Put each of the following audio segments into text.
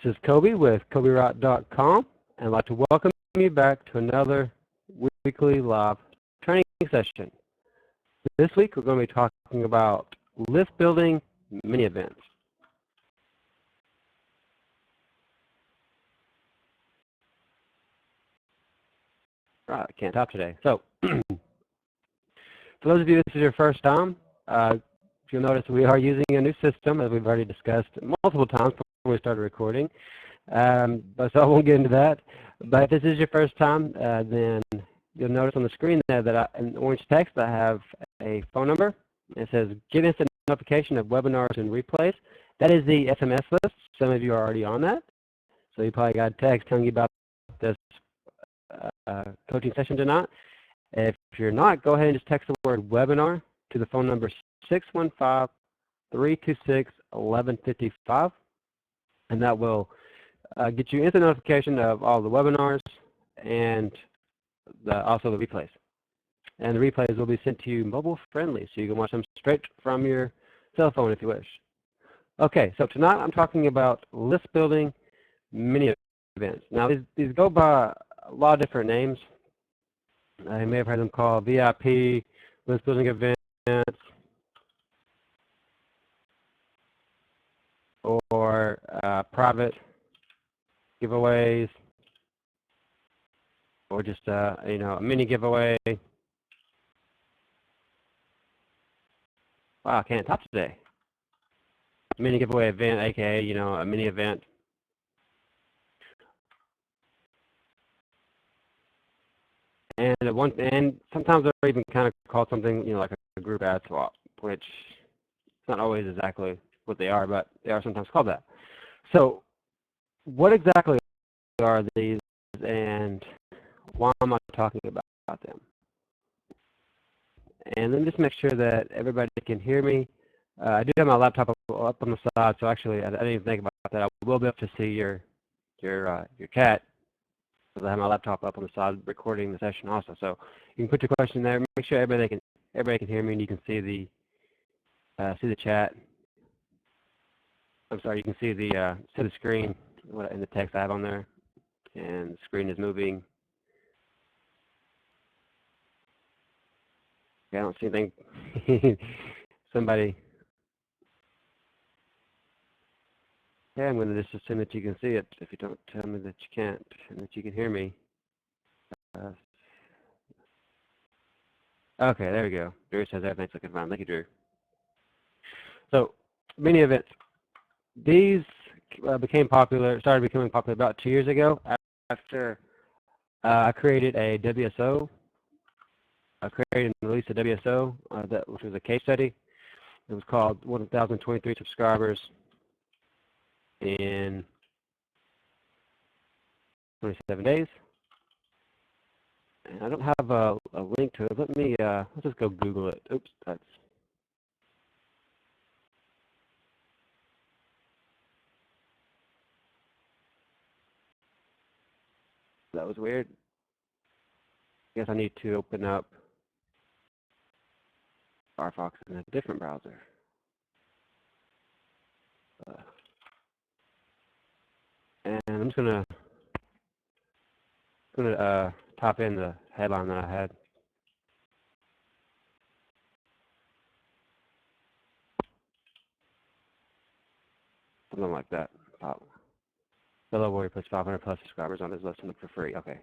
This is Coby with CobyWright.com, and I'd like to welcome you back to another weekly live training session. This week we're going to be talking about list building mini events. Right, I can't talk today. So, for those of you this is your first time, you'll notice we are using a new system, as we've already discussed multiple times before we started recording. But so I won't get into that. But if this is your first time, then you'll notice on the screen there that in orange text I have a phone number. It says get instant notification of webinars and replays. That is the SMS list. Some of you are already on that. So you probably got a text telling you about this coaching session tonight. If you're not, go ahead and just text the word webinar to the phone number 615-326-1155, and that will get you instant notification of all the webinars and also the replays. And the replays will be sent to you mobile friendly, so you can watch them straight from your cell phone if you wish. Okay, so tonight I'm talking about list building mini events. Now these go by a lot of different names. You may have heard them called VIP, list building events, or private giveaways, or just a mini giveaway. Wow, I can't talk today. Mini giveaway event, aka a mini event. And sometimes they're even kind of called something like a group ad swap, which it's not always exactly what they are, but they are sometimes called that. So what exactly are these, and why am I talking about them? And let me just make sure that everybody can hear me. I do have my laptop up on the side, so actually I didn't even think about that. I will be able to see your chat, because I have my laptop up on the side recording the session also. So you can put your question there. Make sure everybody can hear me, and you can see the chat. I'm sorry, you can see the screen in the text I have on there, and the screen is moving. Okay, I don't see anything. Somebody. Yeah, I'm going to just assume that you can see it if you don't tell me that you can't and that you can hear me. Okay, there we go. Drew says everything's looking fine. Thank you, Drew. So, mini events. These started becoming popular about 2 years ago after I created a WSO. I created and released a WSO, which was a case study. It was called 1,023 subscribers in 27 days. And I don't have a link to it. Let's just go Google it. Oops, that was weird. I guess I need to open up Firefox in a different browser. And I'm just gonna type in the headline that I had. Something like that. Fellow warrior puts 500 plus subscribers on his list and look for free. Okay.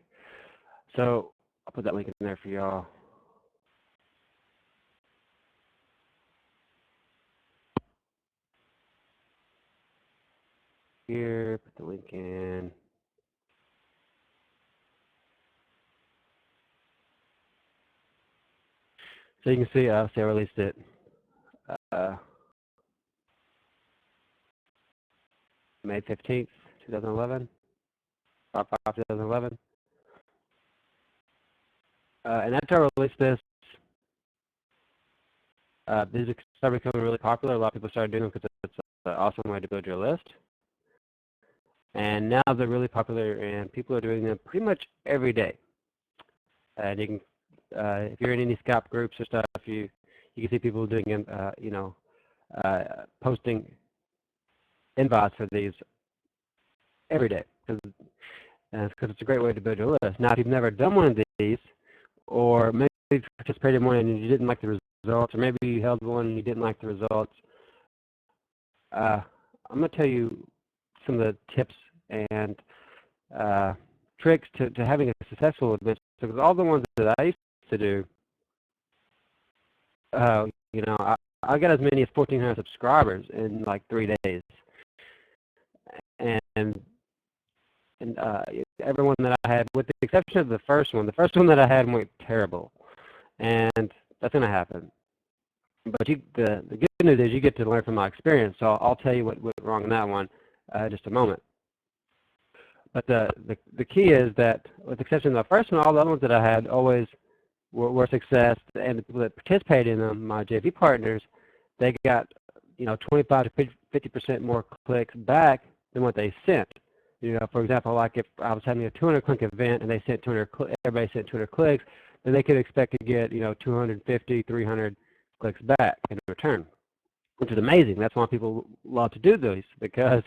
So I'll put that link in there for y'all. Here, put the link in. So you can see, I released it May 15th, 2011, 5/5/2011. And after I released this, these started becoming really popular. A lot of people started doing them because it's an awesome way to build your list. And now they're really popular, and people are doing them pretty much every day. And you can, if you're in any Skype groups or stuff, you can see people doing them, posting invites for these every day because it's a great way to build your list. Now, if you've never done one of these, or maybe you participated in one and you didn't like the results, or maybe you held one and you didn't like the results, I'm going to tell you some of the tips and tricks to having a successful event. Because all the ones that I used to do, you know, I got as many as 1,400 subscribers in like 3 days, and everyone that I had, with the exception of the first one that I had went terrible, and that's going to happen. But the good news is you get to learn from my experience, so I'll tell you what went wrong in that one in just a moment. But the key is that, with the exception of the first one, all the other ones that I had always were success, and the people that participated in them, my JV partners, they got, you know, 25 to 50% more clicks back than what they sent. You know, for example, like if I was having a 200-click event and they sent 200, everybody sent 200 clicks, then they could expect to get, you know, 250, 300 clicks back in return, which is amazing. That's why people love to do these, because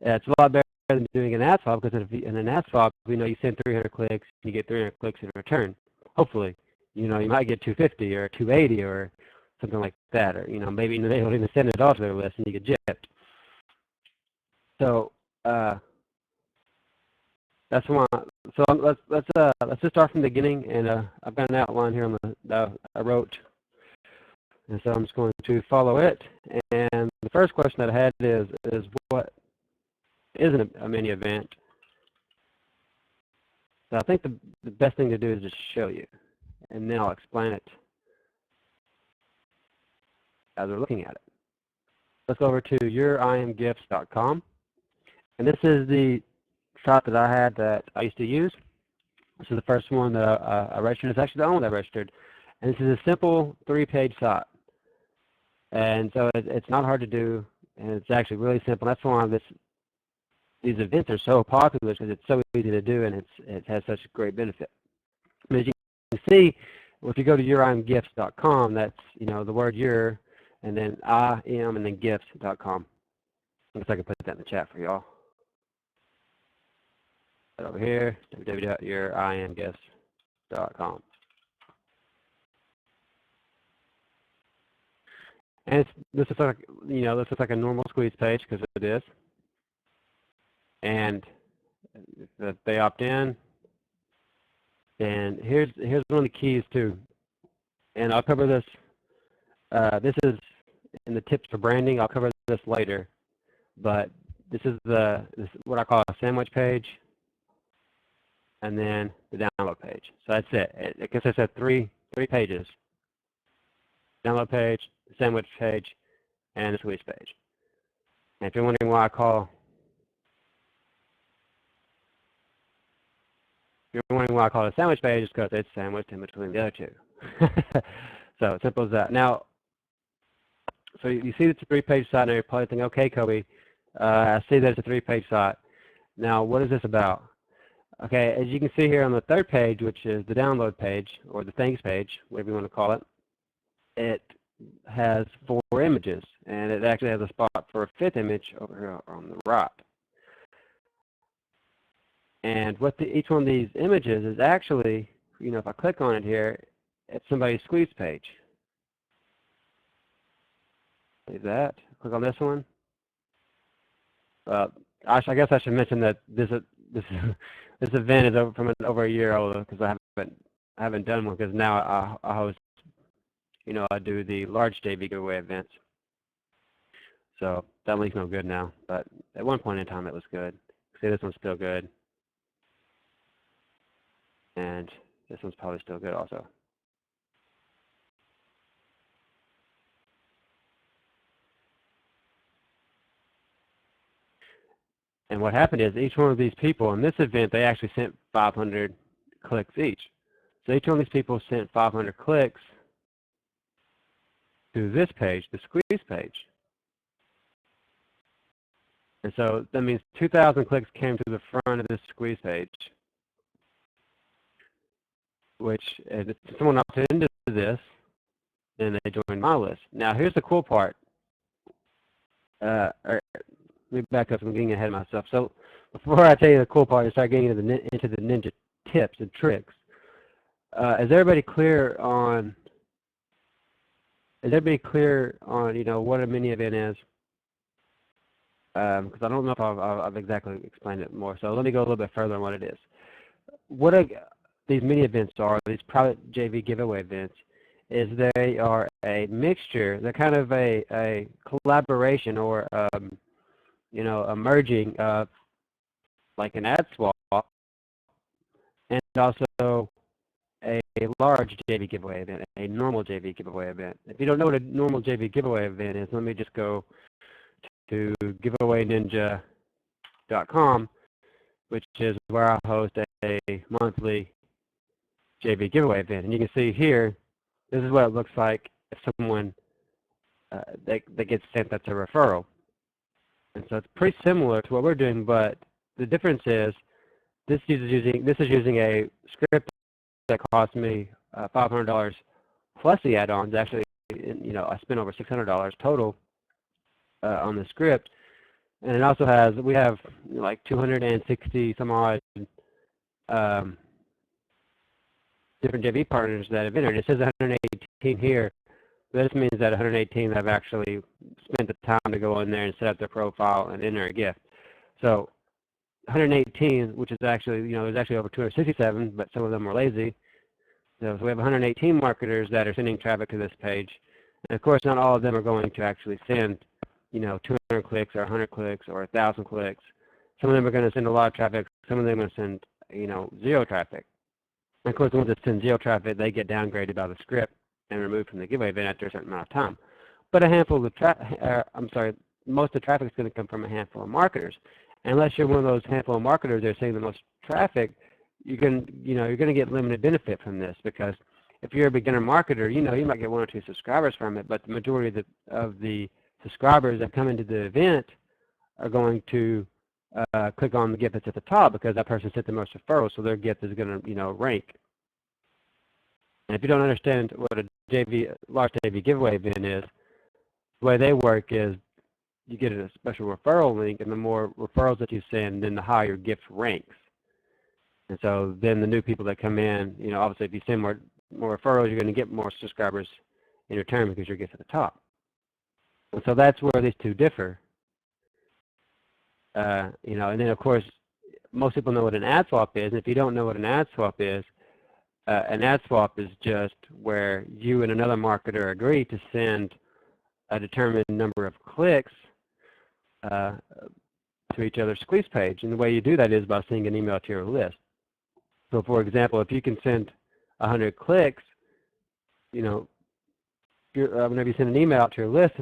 it's a lot better than doing an adswap, because in an adswap, you know, you send 300 clicks, you get 300 clicks in return. Hopefully, you know, you might get 250 or 280 or something like that, or, you know, maybe they don't even send it off to their list and you get gypped. So that's why. So let's just start from the beginning, and I've got an outline here on that I wrote, and so I'm just going to follow it. And the first question that I had is what is a mini event? So I think the best thing to do is just show you, and then I'll explain it as we're looking at it. Let's go over to yourimgifts.com, and this is the site that I had that I used to use. This is the first one that I registered. It's actually the only one that I registered, and this is a simple 3-page site, and so it's not hard to do, and it's actually really simple. That's why these events are so popular, because it's so easy to do, and it has such a great benefit. And as you can see, if you go to yourimgifts.com, that's, you know, the word your, and then I am, and then gifts.com. I guess I can put that in the chat for y'all. Right over here, www.yourimgifts.com. And this is like, you know, this is like a normal squeeze page, because it is. And if they opt in, and here's one of the keys too. And I'll cover this. This is in the tips for branding. I'll cover this later, but this is what I call a sandwich page, and then the download page. So that's it. It consists of three pages: download page, the sandwich page, and the squeeze page. And if you're wondering why I call it a sandwich page, it's because it's sandwiched in between the other two. So simple as that. Now, so you see it's a 3-page site, and you're probably thinking, okay, Coby, I see that it's a 3-page site. Now, what is this about? Okay, as you can see here on the 3rd page, which is the download page, or the things page, whatever you want to call it, it has 4 images, and it actually has a spot for a 5th image over here on the right. And what each one of these images is actually, you know, if I click on it here, it's somebody's squeeze page. Leave that. Click on this one. I guess I should mention that this event is over a year old, because I haven't done one, because now I host, you know, I do the large JV giveaway events. So that link's no good now, but at one point in time it was good. See, this one's still good. And this one's probably still good also. And what happened is each one of these people in this event, they actually sent 500 clicks each. So each one of these people sent 500 clicks to this page, the squeeze page. And so that means 2,000 clicks came to the front of this squeeze page, which if someone opted into this, then they joined my list. Now here's the cool part. let me back up. I'm getting ahead of myself. So before I tell you the cool part and start getting into the ninja tips and tricks, is everybody clear on? Is everybody clear on what a mini event is? Because I don't know if I've exactly explained it more. So let me go a little bit further on what it is. What these mini events are, these private JV giveaway events, is they are a mixture. They're kind of a collaboration or a merging of like an adswap and also a large JV giveaway event, a normal JV giveaway event. If you don't know what a normal JV giveaway event is, let me just go to giveawayninja.com, which is where I host a monthly JV giveaway event. And you can see here, this is what it looks like if someone that gets sent that's a referral. And so it's pretty similar to what we're doing, but the difference is this is using a script that cost me $500 plus the add-ons. Actually, I spent over $600 total on the script, and it also has, we have like 260 some odd different JV partners that have entered. It says 118 here. This means that 118 have actually spent the time to go in there and set up their profile and enter a gift. So 118, which is actually, there's actually over 267, but some of them were lazy. So we have 118 marketers that are sending traffic to this page. And of course, not all of them are going to actually send, 200 clicks or 100 clicks or 1,000 clicks. Some of them are going to send a lot of traffic. Some of them are going to send, zero traffic. And of course, the ones that send zero traffic, they get downgraded by the script and removed from the giveaway event after a certain amount of time. But a handful of most of the traffic is going to come from a handful of marketers. And unless you're one of those handful of marketers that are seeing the most traffic, you're going to get limited benefit from this, because if you're a beginner marketer, you might get 1 or 2 subscribers from it, but the majority of the subscribers that come into the event are going to click on the gift that's at the top because that person sent the most referrals, so their gift is going to rank. And if you don't understand what a large JV giveaway event is, the way they work is you get a special referral link, and the more referrals that you send, then the higher your gift ranks. And so then the new people that come in, obviously if you send more referrals, you're going to get more subscribers in return because your gift's at the top. And so that's where these two differ. And then of course, most people know what an adswap is. And if you don't know what an adswap is just where you and another marketer agree to send a determined number of clicks to each other's squeeze page. And the way you do that is by sending an email to your list. So for example, if you can send 100 clicks, whenever you send an email out to your list,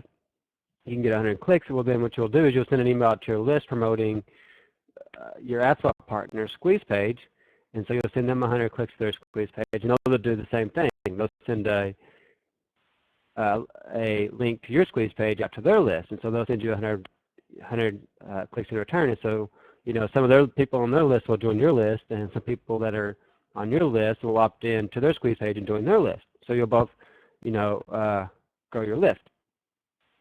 you can get 100 clicks. Well, then what you'll do is you'll send an email out to your list promoting your adswap partner's squeeze page. And so you'll send them 100 clicks to their squeeze page, and they'll do the same thing. They'll send a link to your squeeze page out to their list, and so they'll send you 100 clicks in return. And so, some of their people on their list will join your list, and some people that are on your list will opt in to their squeeze page and join their list. So you'll both, grow your list.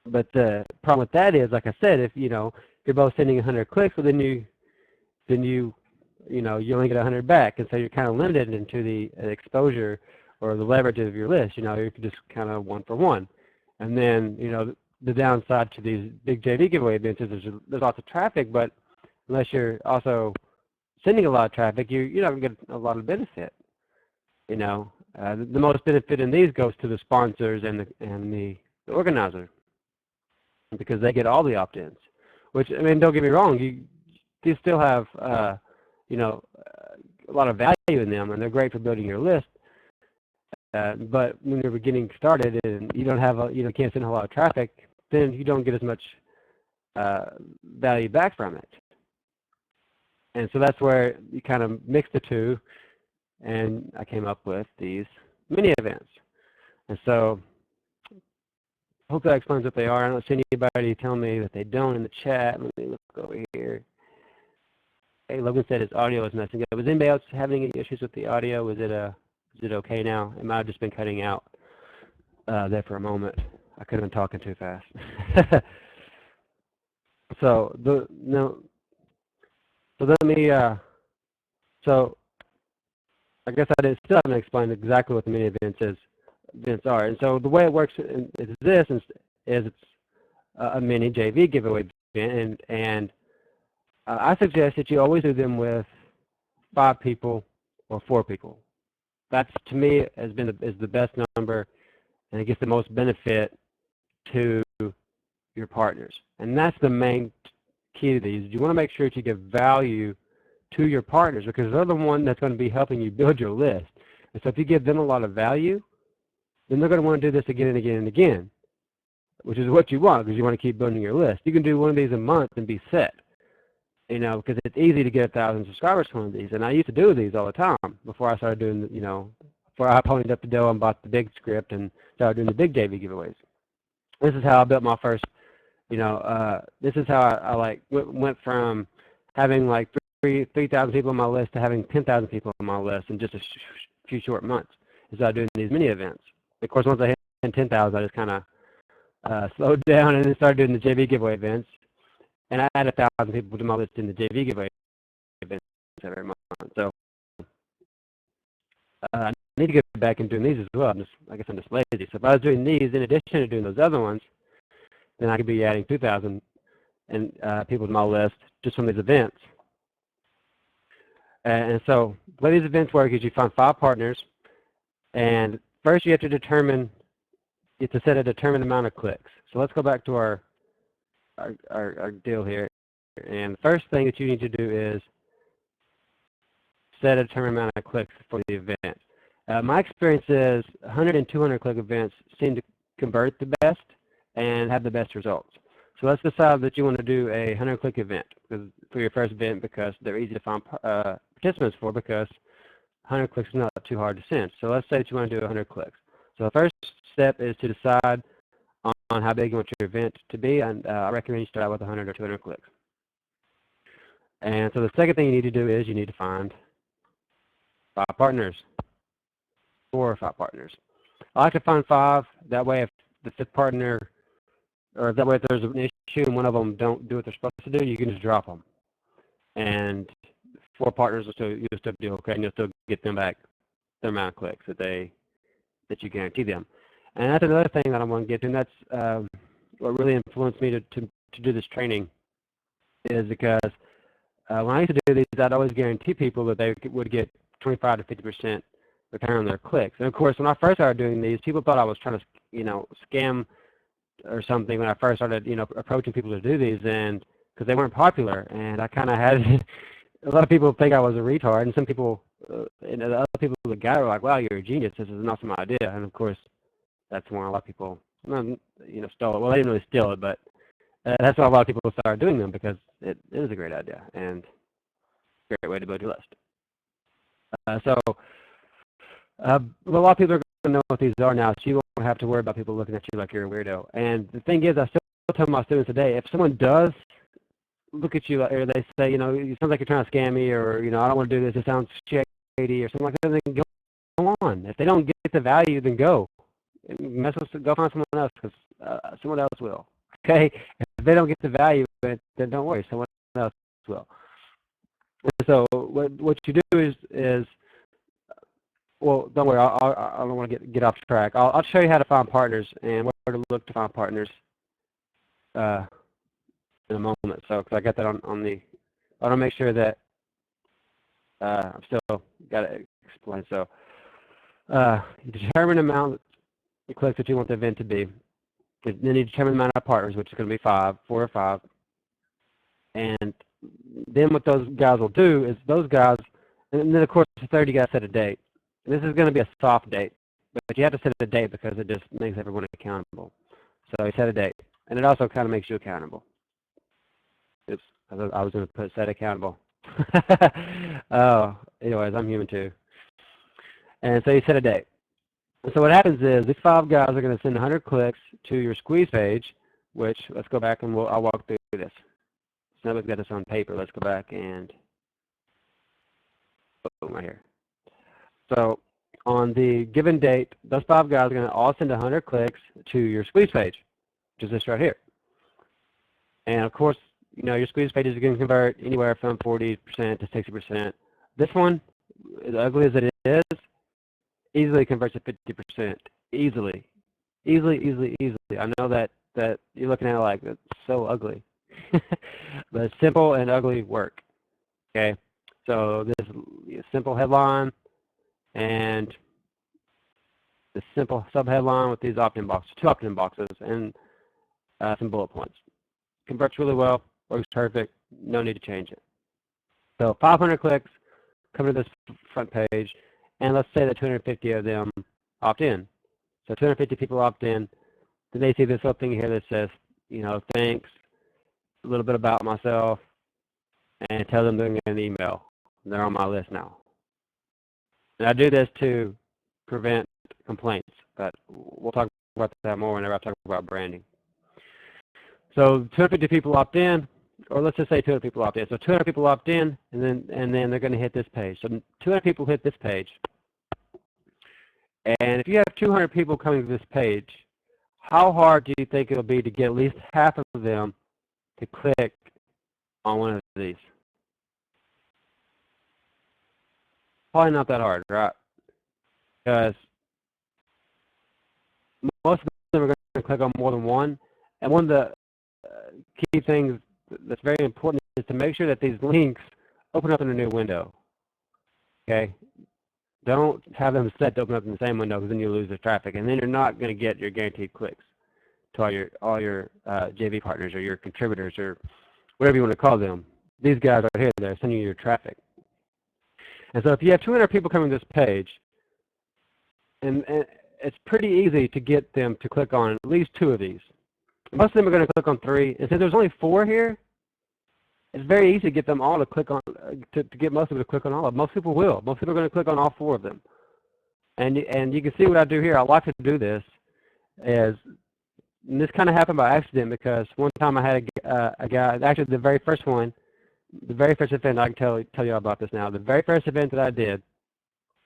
But the problem with that is, like I said, if you're both sending 100 clicks, well, then you only get 100 back, and so you're kind of limited into the exposure or the leverage of your list. You're just kind of 1 for 1. And then, the downside to these big JV giveaway events is there's lots of traffic, but unless you're also sending a lot of traffic, you're not going to get a lot of benefit. The most benefit in these goes to the sponsors and the organizer, because they get all the opt-ins. Which, don't get me wrong, you still have a lot of value in them, and they're great for building your list. But when you're getting started and you don't have can't send a lot of traffic, then you don't get as much value back from it. And so that's where you kind of mix the two, and I came up with these mini events. And so I hope that explains what they are. I don't see anybody telling me that they don't in the chat. Let me look over here. Hey, Logan said his audio is messing up. Was anybody else having any issues with the audio? Is it okay now? It might have just been cutting out there for a moment. I could have been talking too fast. So let me so I guess still haven't explained exactly what the mini events are. And so the way it works is this: it's a mini JV giveaway event, and I suggest that you always do them with 5 people or 4 people. That's, to me, is the best number, and it gets the most benefit to your partners. And that's the main key to these. You want to make sure that you give value to your partners, because they're the one that's going to be helping you build your list. And so if you give them a lot of value, then they're going to want to do this again and again and again, which is what you want, because you want to keep building your list. You can do one of these a month and be set, you know, because it's easy to get 1,000 subscribers from one of these. And I used to do these all the time before I started doing, you know, before I ponied up the dough and bought the big script and started doing the big JV giveaways. This is how I built my first, you know, this is how I went from having like 3,000 people on my list to having 10,000 people on my list in just a few short months. Is I doing these mini events. Of course, once I hit 10,000, I just kind of slowed down and then started doing the JV giveaway events. And I had 1,000 people to my list in the JV giveaway events every month. So I need to get back and doing these as well. I guess I'm just lazy. So if I was doing these in addition to doing those other ones, then I could be adding 2,000 people to my list just from these events. And so the way these events work is you find 5 partners, and first you have to set a determined amount of clicks. So let's go back to our deal here. And the first thing that you need to do is set a determined amount of clicks for the event. My experience is 100 and 200 click events seem to convert the best and have the best results. So let's decide that you want to do a 100 click event for your first event, because they're easy to find participants for, because 100 clicks is not too hard to send. So let's say that you want to do 100 clicks. So the first step is to decide on how big you want your event to be, and I recommend you start out with 100 or 200 clicks. And so the second thing you need to do is you need to find 5 partners, 4 or 5 partners. I like to find 5. That way, if the 5th partner, or that way if there's an issue and one of them don't do what they're supposed to do, you can just drop them. And 4 partners you'll still do okay, and you'll still get them back the amount of clicks that you guarantee them. And that's another thing that I want to get to, and that's what really influenced me to do this training, is because when I used to do these, I'd always guarantee people that they would get 25 to 50% return on their clicks. And of course, when I first started doing these, people thought I was trying to, you know, scam or something when I first started, you know, approaching people to do these, and because they weren't popular, and I kind of had a lot of people think I was a retard, and some people, and the other people that got it were like, "Wow, you're a genius! This is an awesome idea." And of course, that's when a lot of people, you know, stole it. Well, they didn't really steal it, but that's why a lot of people started doing them, because it is a great idea and a great way to build your list. A lot of people are going to know what these are now, so you won't have to worry about people looking at you like you're a weirdo. And the thing is, I still tell my students today, if someone does look at you, or they say, you know, it sounds like you're trying to scam me, or, you know, I don't want to do this, it sounds shady, or something like that, then go on. If they don't get the value, then go. Go find someone else, because someone else will. Okay? If they don't get the value, then don't worry, someone else will. And so what you do is well, don't worry, I don't want to get off track. I'll show you how to find partners and where to look to find partners in a moment. So, because I got that on the, I want to make sure that I've still got to explain. So, you determine the amount of clicks that you want the event to be. Then you determine the amount of partners, which is going to be 4 or 5. And then what those guys will do is those guys, and then of course the third, you got to set a date. And this is going to be a soft date, but you have to set a date because it just makes everyone accountable. So you set a date, and it also kind of makes you accountable. Oops, I was going to put set accountable. Oh, anyways, I'm human too. And so you set a date. And so what happens is these 5 guys are going to send 100 clicks to your squeeze page, which, let's go back and I'll walk through this. So now we've got this on paper. Let's go back and, boom, right here. So on the given date, those 5 guys are going to all send 100 clicks to your squeeze page, which is this right here. And of course, you know, your squeeze pages are going to convert anywhere from 40% to 60%. This one, as ugly as it is, easily converts to 50%. Easily. Easily. I know that you're looking at it like, that's so ugly. But simple and ugly work. Okay? So this simple headline and the simple subheadline with these opt-in boxes, 2 opt-in boxes, and some bullet points. Converts really well, works perfect, no need to change it. So 500 clicks come to this front page, and let's say that 250 of them opt in. So 250 people opt in, then they see this little thing here that says, you know, thanks, a little bit about myself, and tell them they're going to get an email. They're on my list now. And I do this to prevent complaints, but we'll talk about that more whenever I talk about branding. So 250 people opt in, or let's just say 200 people opt in. So 200 people opt in, and then they're going to hit this page. So 200 people hit this page. And if you have 200 people coming to this page, how hard do you think it'll be to get at least half of them to click on one of these? Probably not that hard, right? Because most of them are going to click on more than one. And one of the key things that's very important is to make sure that these links open up in a new window. Okay? Don't have them set to open up in the same window, because then you lose the traffic, and then you're not going to get your guaranteed clicks to all your JV partners or your contributors or whatever you want to call them. These guys right here, they're sending you your traffic. And so if you have 200 people coming to this page, and it's pretty easy to get them to click on at least 2 of these. Most of them are going to click on 3, and since there's only 4 here, it's very easy to get them all to click on, to get most of them to click on all of them. Most people will. Most people are going to click on all 4 of them. And you can see what I do here. I like to do this, and this kind of happened by accident, because one time I had a guy, actually the very first one, the very first event, I can tell you about this now, the very first event that I did,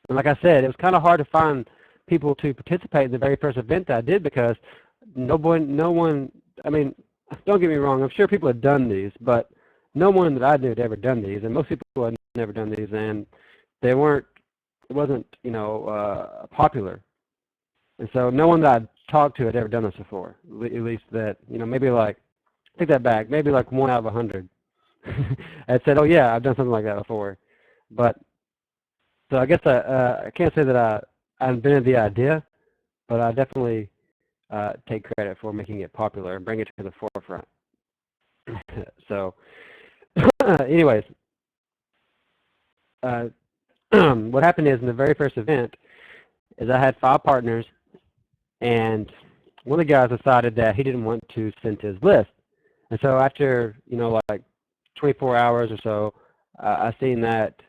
and like I said, it was kind of hard to find people to participate in the very first event that I did, because no one, I mean, don't get me wrong, I'm sure people had done these, but no one that I knew had ever done these, and most people had never done these, and it wasn't, you know, popular. And so no one that I talked to had ever done this before, at least that, you know, maybe like, take that back, maybe like 1 out of 100 had said, oh yeah, I've done something like that before. But, so I guess I can't say that I invented the idea, but I definitely take credit for making it popular and bring it to the forefront. So, anyways, what happened is in the very first event is I had 5 partners, and one of the guys decided that he didn't want to send to his list. And so after, you know, like 24 hours or so, I seen that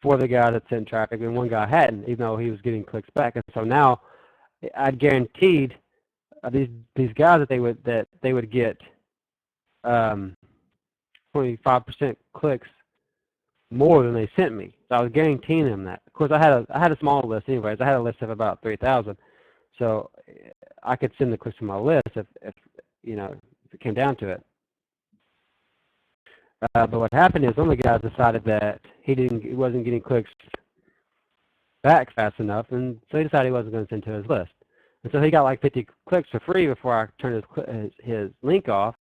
4 of the guys had sent traffic and 1 guy hadn't, even though he was getting clicks back. And so now I'd guaranteed these guys that they would get 25% clicks more than they sent me. So I was guaranteeing them that. Of course, I had a small list anyways. I had a list of about 3,000, so I could send the clicks to my list if you know, if it came down to it. But what happened is one of the guys decided that he wasn't getting clicks back fast enough, and so he decided he wasn't going to send to his list. And so he got like 50 clicks for free before I turned his link off,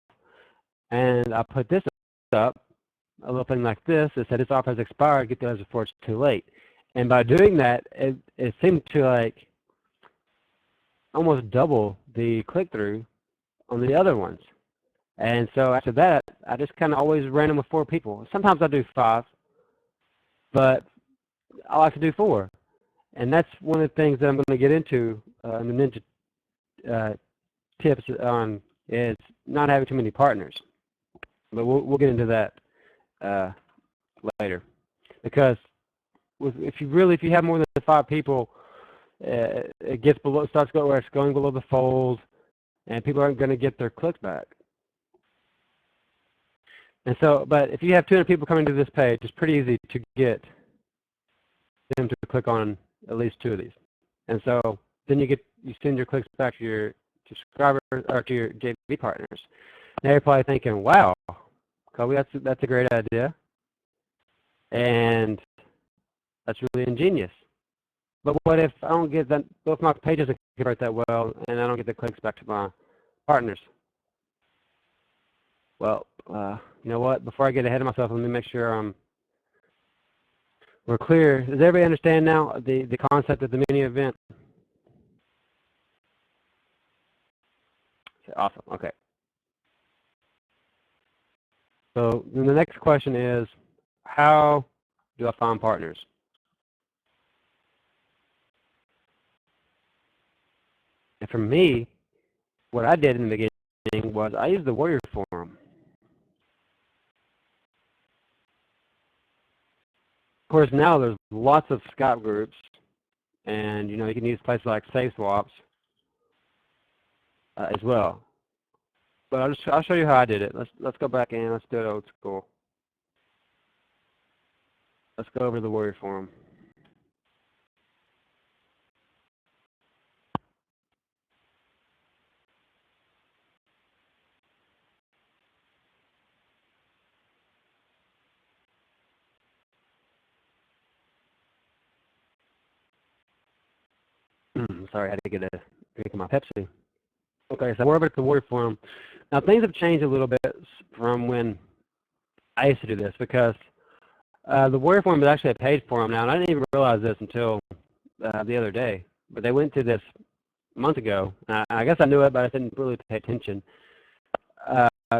and I put this up, a little thing like this that said, this offer has expired, get those before it's too late. And by doing that, it seemed to like almost double the click-through on the other ones. And so after that, I just kind of always ran them with 4 people. Sometimes I do 5, but I like to do 4. And that's one of the things that I'm going to get into in the Ninja tips on, is not having too many partners. But we'll get into that later, because if you have more than 5 people, it gets below, starts going where it's going below the fold, and people aren't going to get their clicks back. And so, but if you have 200 people coming to this page, it's pretty easy to get them to click on at least 2 of these. And so then you send your clicks back to your subscribers or to your JV partners. Now you're probably thinking, wow, Coby, that's a great idea, and that's really ingenious. But what if I don't get that? Both my pages don't convert that well, and I don't get the clicks back to my partners? Well, you know what? Before I get ahead of myself, let me make sure we're clear. Does everybody understand now the concept of the mini event? Awesome. Okay. So then the next question is, how do I find partners? And for me, what I did in the beginning was I used the Warrior Forum. Of course, now there's lots of Skype groups, and you can use places like adswap as well. But I'll show you how I did it. Let's go back in. Let's do it old school. Let's go over to the Warrior Forum. Sorry, I had to get a drink of my Pepsi. Okay, so we're over at the Warrior Forum. Now things have changed a little bit from when I used to do this, because the Warrior Forum is actually a paid forum now, and I didn't even realize this until the other day. But they went to this a month ago. I guess I knew it, but I didn't really pay attention.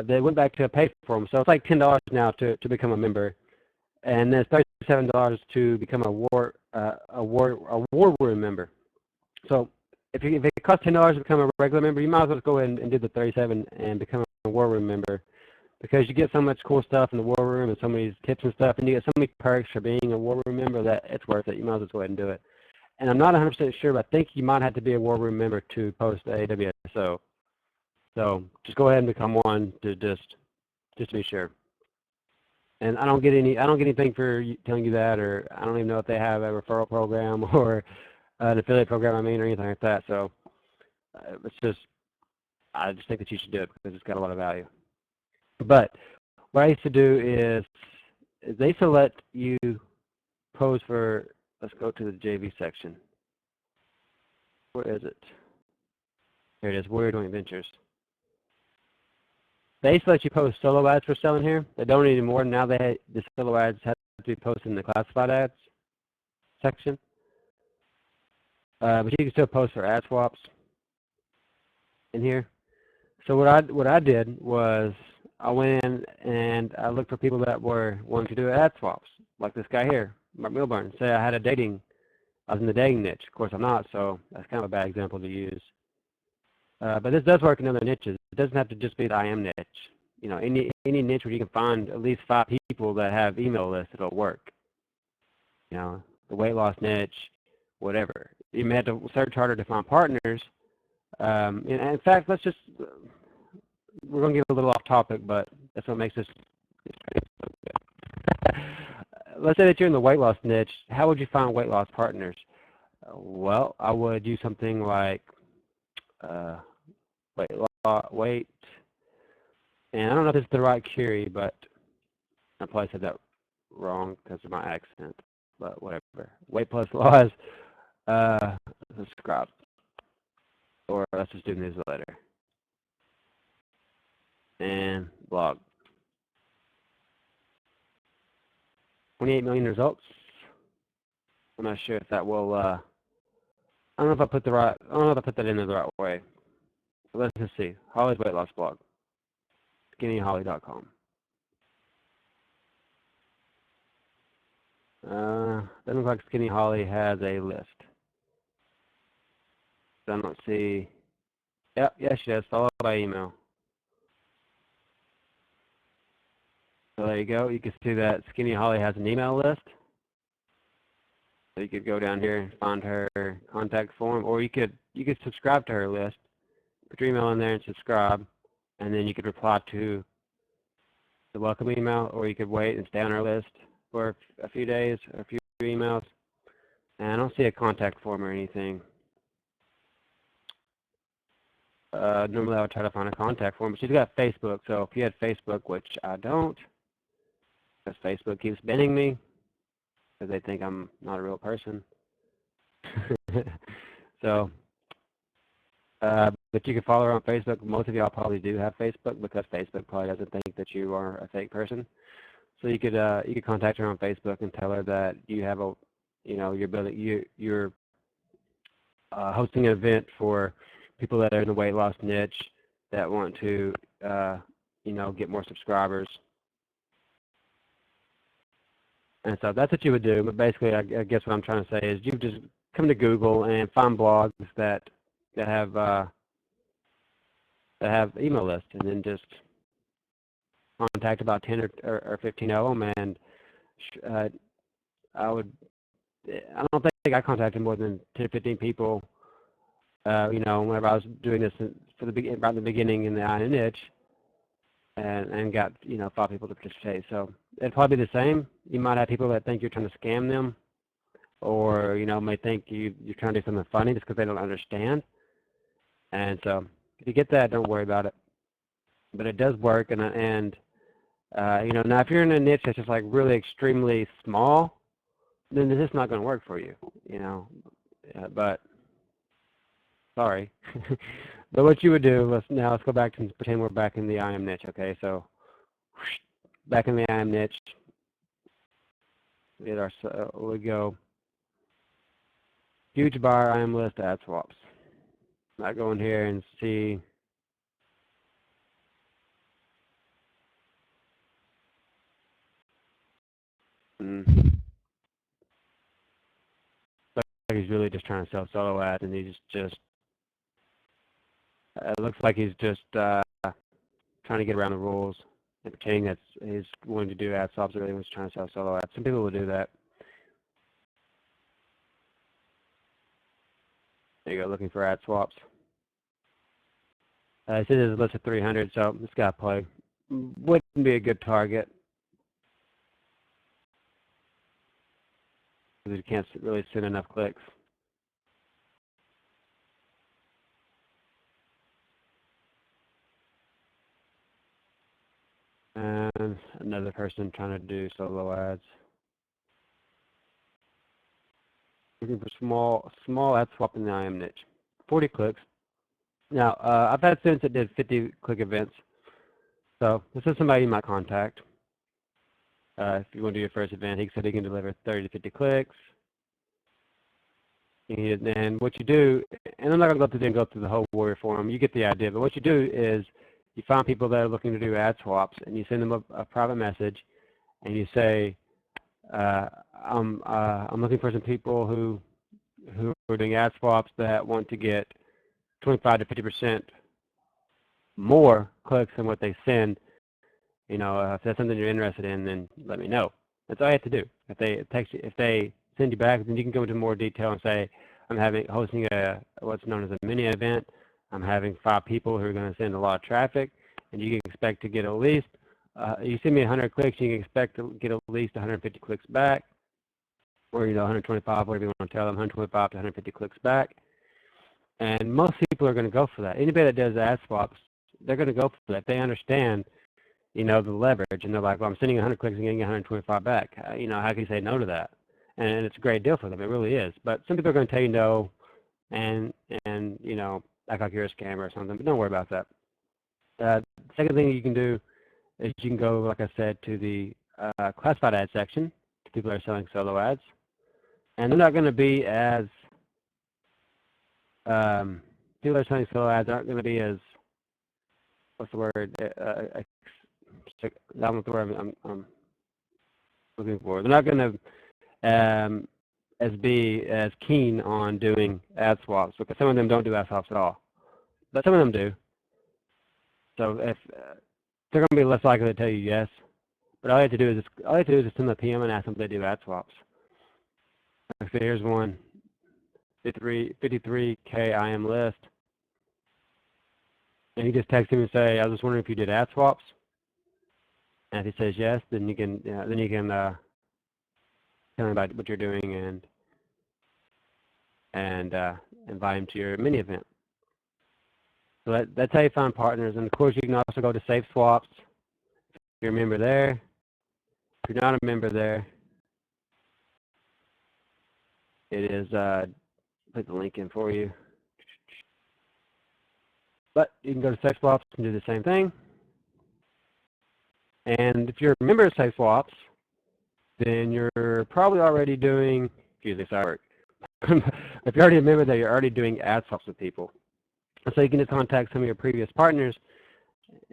They went back to a paid forum, so it's like $10 now to become a member, and then it's $37 to become a war room member. So if it costs $10 to become a regular member, you might as well go ahead and do the $37 and become a war room member, because you get so much cool stuff in the war room and so many tips and stuff, and you get so many perks for being a war room member that it's worth it. You might as well go ahead and do it. And I'm not 100% sure, but I think you might have to be a war room member to post a WSO. So just go ahead and become one to just to be sure. And I don't get anything for telling you that, or I don't even know if they have a referral program or an affiliate program, or anything like that. So I just think that you should do it because it's got a lot of value. But what I used to do is they used to let you pose for, let's go to the JV section. Where is it? Here it is, Warrior Joint Ventures. They used to let you post solo ads for selling here. They don't anymore. Now the solo ads have to be posted in the classified ads section. But you can still post for ad swaps in here. So what I did was I went in and I looked for people that were wanting to do ad swaps, like this guy here, Mark Milburn. Say I was in the dating niche. Of course I'm not, so that's kind of a bad example to use. But this does work in other niches. It doesn't have to just be the IM niche. Any niche where you can find at least 5 people that have email lists, it'll work. The weight loss niche, whatever. You may have to search harder to find partners. And in fact, we're going to get a little off topic, but that's what makes this so good. Let's say that you're in the weight loss niche. How would you find weight loss partners? Well, I would do something like weight, and I don't know if it's the right query, but I probably said that wrong because of my accent, but whatever. Weight plus loss, subscribe, or let's just do newsletter and blog. 28 million results. I'm not sure if that will. I don't know if I put that in the right way. Let's just see. Holly's weight loss blog. SkinnyHolly.com. Doesn't look like Skinny Holly has a list. I don't see. Yep, yes, she does. Followed by email. So there you go. You can see that Skinny Holly has an email list. So you could go down here and find her contact form, or you could subscribe to her list. Put your email in there and subscribe, and then you could reply to the welcome email, or you could wait and stay on her list for a few days or a few emails. And I don't see a contact form or anything. normally I would try to find a contact form, but she's got Facebook. So if you had Facebook, which I don't, because Facebook keeps banning me because they think I'm not a real person. So, but you can follow her on Facebook. Most of y'all probably do have Facebook because Facebook probably doesn't think that you are a fake person. So you could contact her on Facebook and tell her that you have a, you're building, you're hosting an event for people that are in the weight loss niche that want to, get more subscribers. And so that's what you would do. But basically, I guess what I'm trying to say is you just come to Google and find blogs that have email lists, and then just contact about 10 or 15 of them. And I don't think I contacted more than 10 or 15 people. Whenever I was doing this about the beginning in the iron niche, and got 5 people to participate. So it'd probably be the same. You might have people that think you're trying to scam them, or may think you're trying to do something funny just because they don't understand. And so if you get that, don't worry about it. But it does work, and now if you're in a niche that's just like really extremely small, then it's just not going to work for you. But sorry. But what you would do, let's go back and pretend we're back in the IM niche, okay? So back in the IM niche, we go huge buyer IM list ad swaps. I go in here and see he's really just trying to sell solo ads, and he's just it looks like he's just trying to get around the rules and pretending that he's willing to do ad swaps, or really was trying to sell solo ads. Some people will do that. There you go, looking for ad swaps. It says there's a list of 300, so this guy probably wouldn't be a good target because he can't really send enough clicks. And another person trying to do solo ads. Looking for small ad swap in the IM niche. 40 clicks. Now, I've had students that did 50 click events. So this is somebody you might contact. If you want to do your first event, he said he can deliver 30 to 50 clicks. And what you do, and I'm not going to go through the whole Warrior Forum, you get the idea, but what you do is you find people that are looking to do ad swaps, and you send them a private message, and you say, I'm looking for some people who are doing ad swaps that want to get 25 to 50% more clicks than what they send. If that's something you're interested in, then let me know. That's all you have to do. If they send you back, then you can go into more detail and say, I'm hosting what's known as a mini event. I'm having 5 people who are going to send a lot of traffic, and you can expect to get at least, you send me 100 clicks, you can expect to get at least 150 clicks back, or 125, whatever you want to tell them, 125 to 150 clicks back. And most people are going to go for that. Anybody that does ad swaps, they're going to go for that. They understand, the leverage, and they're like, well, I'm sending 100 clicks and getting 125 back. How can you say no to that? And it's a great deal for them. It really is. But some people are going to tell you no, and act like you're a scammer or something. But don't worry about that. The second thing you can do is you can go, like I said, to the classified ad section. People are selling solo ads, and they're not going to be as people that are selling solo ads aren't going to be as, what's the word? That's not the word I'm looking for. They're not going to be as keen on doing ad swaps, because some of them don't do ad swaps at all, but some of them do. So if they're going to be less likely to tell you yes, but all you have to do is just send them a PM and ask them if they do ad swaps. So here's one, 53K IM list, and you just text him and say, I was just wondering if you did ad swaps. And if he says yes, then you can tell him about what you're doing and invite him to your mini event. So that's how you find partners. And of course, you can also go to Safe Swaps. If you're a member there. If you're not a member there, it is, put the link in for you. But you can go to Safe Swaps and do the same thing. And if you're a member of Safe Swaps, then you're probably already doing, excuse me, sorry. If you're already a member there, you're already doing ad swaps with people. So you can just contact some of your previous partners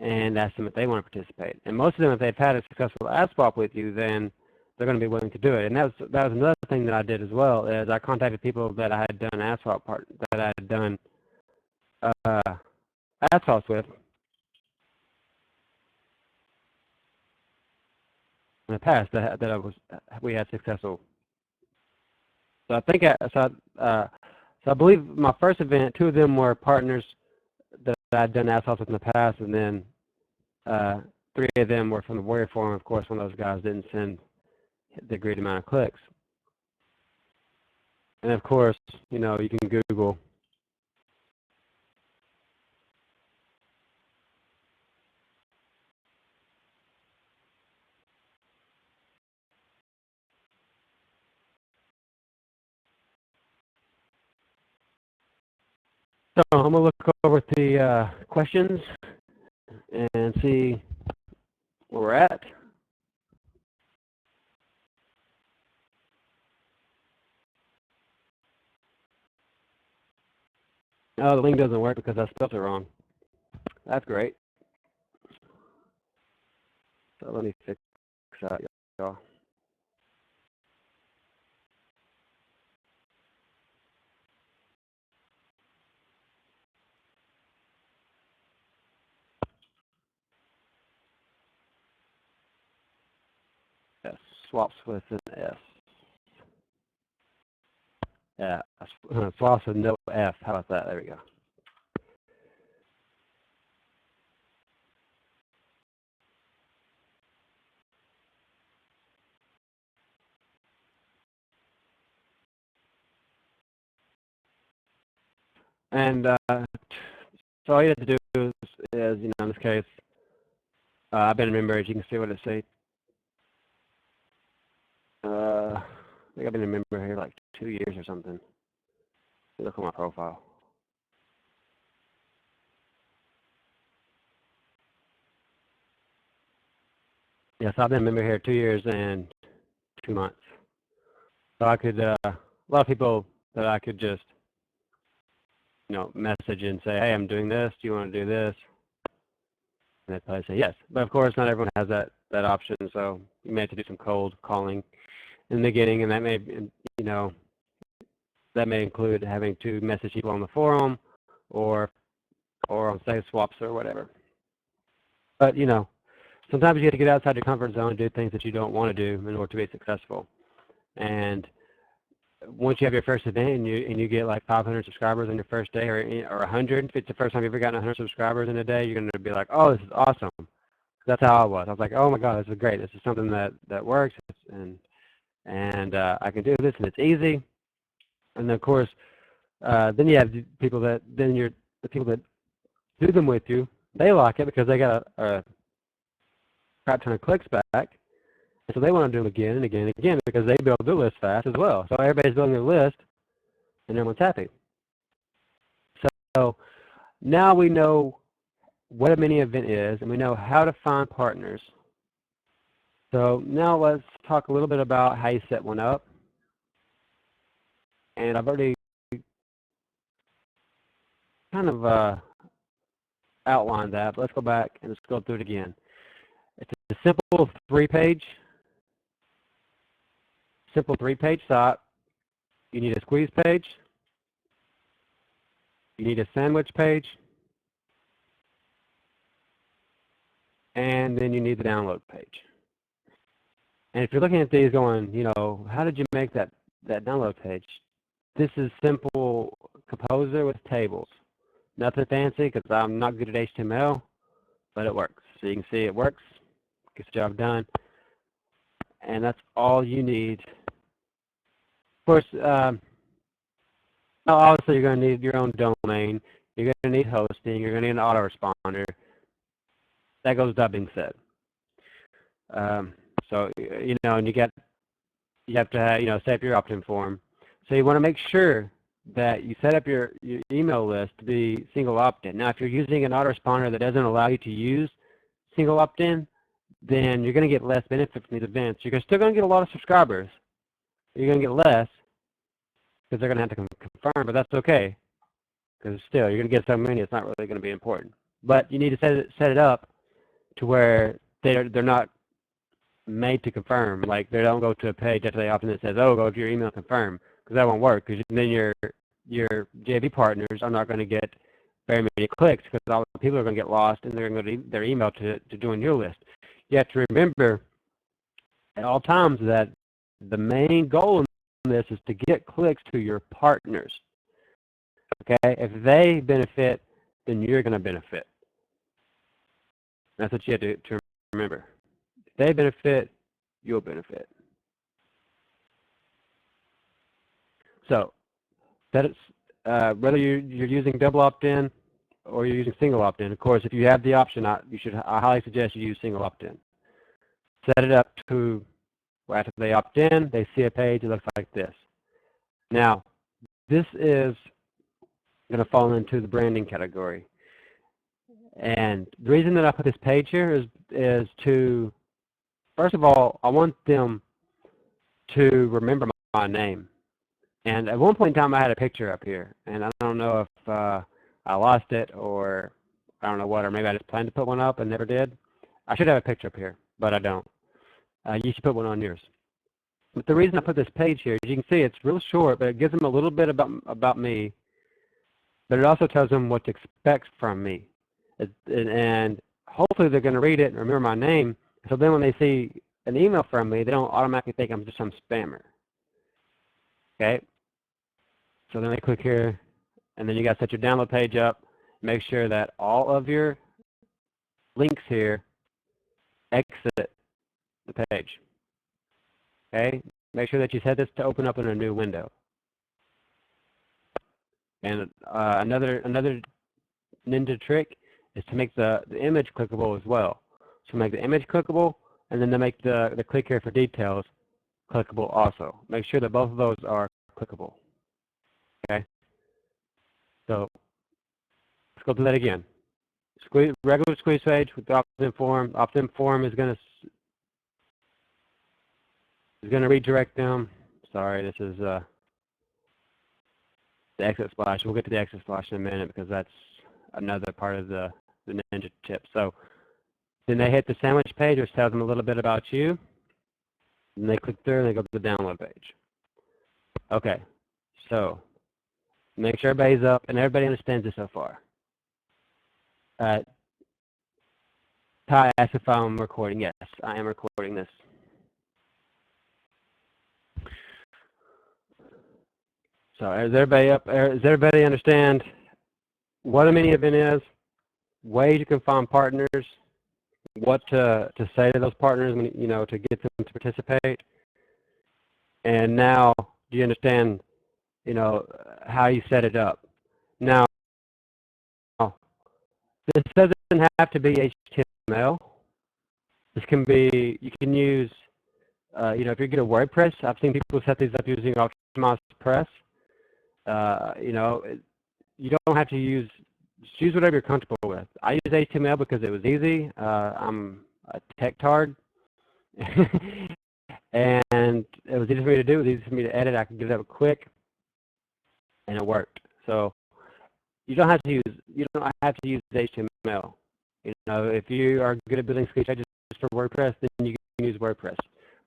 and ask them if they want to participate. And most of them, if they've had a successful ad swap with you, then they're going to be willing to do it. And that was another thing that I did as well, is I contacted people that I had done ad swap that I had done ad swaps with in the past we had successful. So I think so I believe my first event, 2 of them were partners that I'd done ad swaps with in the past, and then 3 of them were from the Warrior Forum. Of course, one of those guys didn't send the agreed amount of clicks. And of course, you know, you can Google So I'm going to look over at the questions and see where we're at. Oh, the link doesn't work because I spelled it wrong. That's great. So let me fix that, y'all. Yes, swaps with an S. Yeah, swaps with no F. How about that? There we go. And so all you have to do is, you know, in this case, I've been a member, as you can see what it says. I think I've been a member here like 2 years or something. Look at my profile. Yes, I've been a member here 2 years and 2 months. So I could, a lot of people that I could just, you know, message and say, hey, I'm doing this. Do you want to do this? And they'd probably say yes. But of course, not everyone has that option. So you may have to do some cold calling in the beginning, and that may, you know, that may include having to message people on the forum or on Safe Swaps or whatever. But, you know, sometimes you have to get outside your comfort zone and do things that you don't want to do in order to be successful. And once you have your first event and you get like 500 subscribers on your first day, or 100, if it's the first time you've ever gotten 100 subscribers in a day, you're going to be like, oh, this is awesome. That's how I was. I was like, oh my God, this is great. This is something that works, and I can do this, and it's easy. And then of course, then you have people the people that do them with you, they like it because they got a crap ton of clicks back. And so they want to do them again and again and again because they build their list fast as well. So everybody's building their list, and everyone's happy. So now we know what a mini event is, and we know how to find partners. So now let's talk a little bit about how you set one up. And I've already kind of outlined that, but let's go back and let's go through it again. It's a simple three-page site. You need a squeeze page. You need a sandwich page. And then you need the download page. And if you're looking at these going, you know, how did you make that download page? This is simple Composer with tables. Nothing fancy because I'm not good at HTML, but it works. So you can see it works, gets the job done, and that's all you need. Of course, obviously you're going to need your own domain. you're going to need hosting, you're going to need an autoresponder. That goes without being said. So, you know, and you have to have, you know, set up your opt-in form. So you want to make sure that you set up your email list to be single opt-in. Now, if you're using an autoresponder that doesn't allow you to use single opt-in, then you're going to get less benefit from these events. You're still going to get a lot of subscribers. You're going to get less because they're going to have to confirm, but that's okay, because still you're going to get so many, it's not really going to be important. But you need to set it up to where they're not made to confirm. Like, they don't go to a page after they opt in that says, oh, go to your email and confirm, because that won't work, because then your JV partners are not going to get very many clicks, because all the people are going to get lost and they're going to go to their email to join your list. You have to remember at all times that the main goal in this is to get clicks to your partners. Okay, if they benefit, then you're going to benefit. That's what you have to remember. If they benefit, you'll benefit. So that is, whether you're using double opt-in or you're using single opt-in, of course, if you have the option, I highly suggest you use single opt-in. Set it up to where after they opt in, they see a page that looks like this. Now, this is going to fall into the branding category. And the reason that I put this page here is to, first of all, I want them to remember my name. And at one point in time, I had a picture up here, and I don't know if I lost it, or I don't know what, or maybe I just planned to put one up and never did. I should have a picture up here, but I don't. You should put one on yours. But the reason I put this page here, as you can see, it's real short, but it gives them a little bit about me, but it also tells them what to expect from me. And hopefully they're going to read it and remember my name, so then when they see an email from me, they don't automatically think I'm just some spammer. Okay? So then they click here, and then you got to set your download page up. Make sure that all of your links here exit the page. Okay? Make sure that you set this to open up in a new window. And another ninja trick is to make the image clickable as well. So make the image clickable, and then to make the click here for details clickable also. Make sure that both of those are clickable. Okay? So let's go through that again. Regular squeeze page with the opt-in form. Opt-in form is going to redirect them. Sorry, this is the exit splash. We'll get to the exit splash in a minute because that's another part of the ninja tip. So then they hit the sandwich page, which tells them a little bit about you. And they click through and they go to the download page. Okay, so make sure everybody's up and everybody understands it so far. Ty asked if I'm recording. Yes, I am recording this. So is everybody up? Does everybody understand what a mini event is, ways you can find partners, what to say to those partners, you know, to get them to participate? And now, do you understand, you know, how you set it up? Now, this doesn't have to be HTML. This can be, you can use, you know, if you get a WordPress, I've seen people set these up using Optimized Press. You know, you don't have to use, just use whatever you're comfortable with. I use HTML because it was easy. I'm a tech tard. And it was easy for me to do, it was easy for me to edit. I could get it up quick, and it worked. So you don't have to use HTML. You know, if you are good at building squeeze pages for WordPress, then you can use WordPress.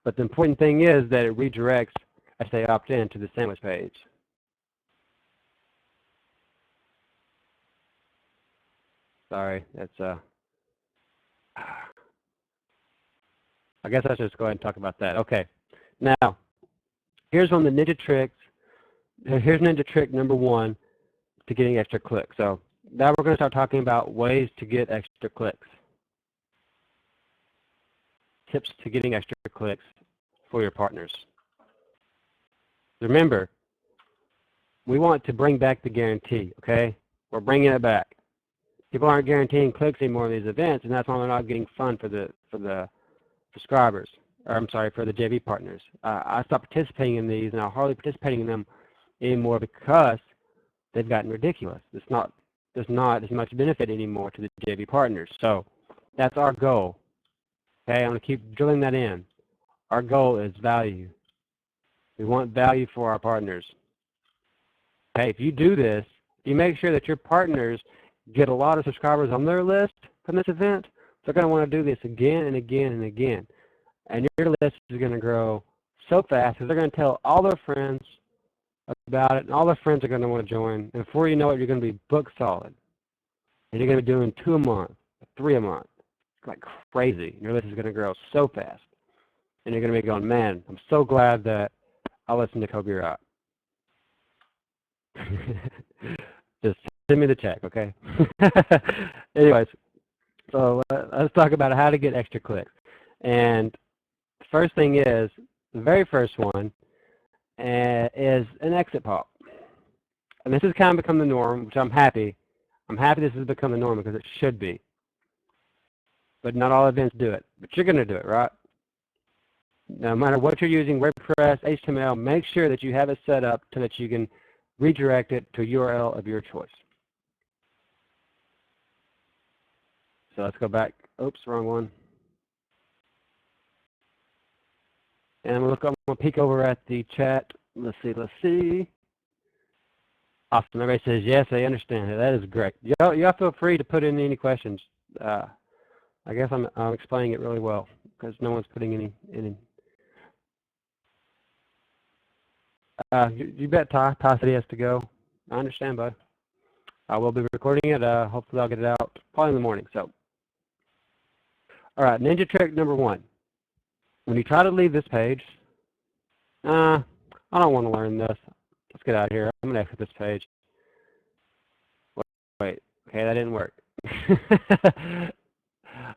But the important thing is that it redirects, as they opt in, to the sandwich page. Sorry, that's I guess I should just go ahead and talk about that. Okay, now here's one of the ninja tricks. Here's ninja trick number 1 to getting extra clicks. So now we're going to start talking about ways to get extra clicks. Tips to getting extra clicks for your partners. Remember, we want to bring back the guarantee, okay? We're bringing it back. People aren't guaranteeing clicks anymore in these events, and that's why they're not getting fun for the subscribers, or I'm sorry, for the JV partners. I stopped participating in these, and I'm hardly participating in them anymore because they've gotten ridiculous. There's not as much benefit anymore to the JV partners. So that's our goal. Okay, I'm going to keep drilling that in. Our goal is value. We want value for our partners. Okay, if you do this, you make sure that your partners get a lot of subscribers on their list from this event. They're going to want to do this again and again and again. And your list is going to grow so fast because they're going to tell all their friends about it, and all their friends are going to want to join. And before you know it, you're going to be book solid. And you're going to be doing 2 a month, 3 a month, like crazy. Your list is going to grow so fast. And you're going to be going, man, I'm so glad that I listened to Coby Wright. Just send me the check, okay? Anyways, so let's talk about how to get extra clicks. And the first thing is, the very first one is an exit pop. And this has kind of become the norm, which I'm happy. I'm happy this has become the norm because it should be. But not all events do it. But you're going to do it, right? No matter what you're using, WordPress, HTML, make sure that you have it set up so that you can redirect it to a URL of your choice. So let's go back. Oops, wrong one. And I'm going to peek over at the chat. Let's see. Awesome. Everybody says, yes, I understand. That is great. Y'all feel free to put in any questions. I guess I'm explaining it really well because no one's putting any. You bet Ty said he has to go. I understand, bud. I will be recording it. Hopefully I'll get it out probably in the morning. So, all right, ninja trick number 1. When you try to leave this page, I don't want to learn this. Let's get out of here. I'm going to exit this page. Wait. Okay, that didn't work.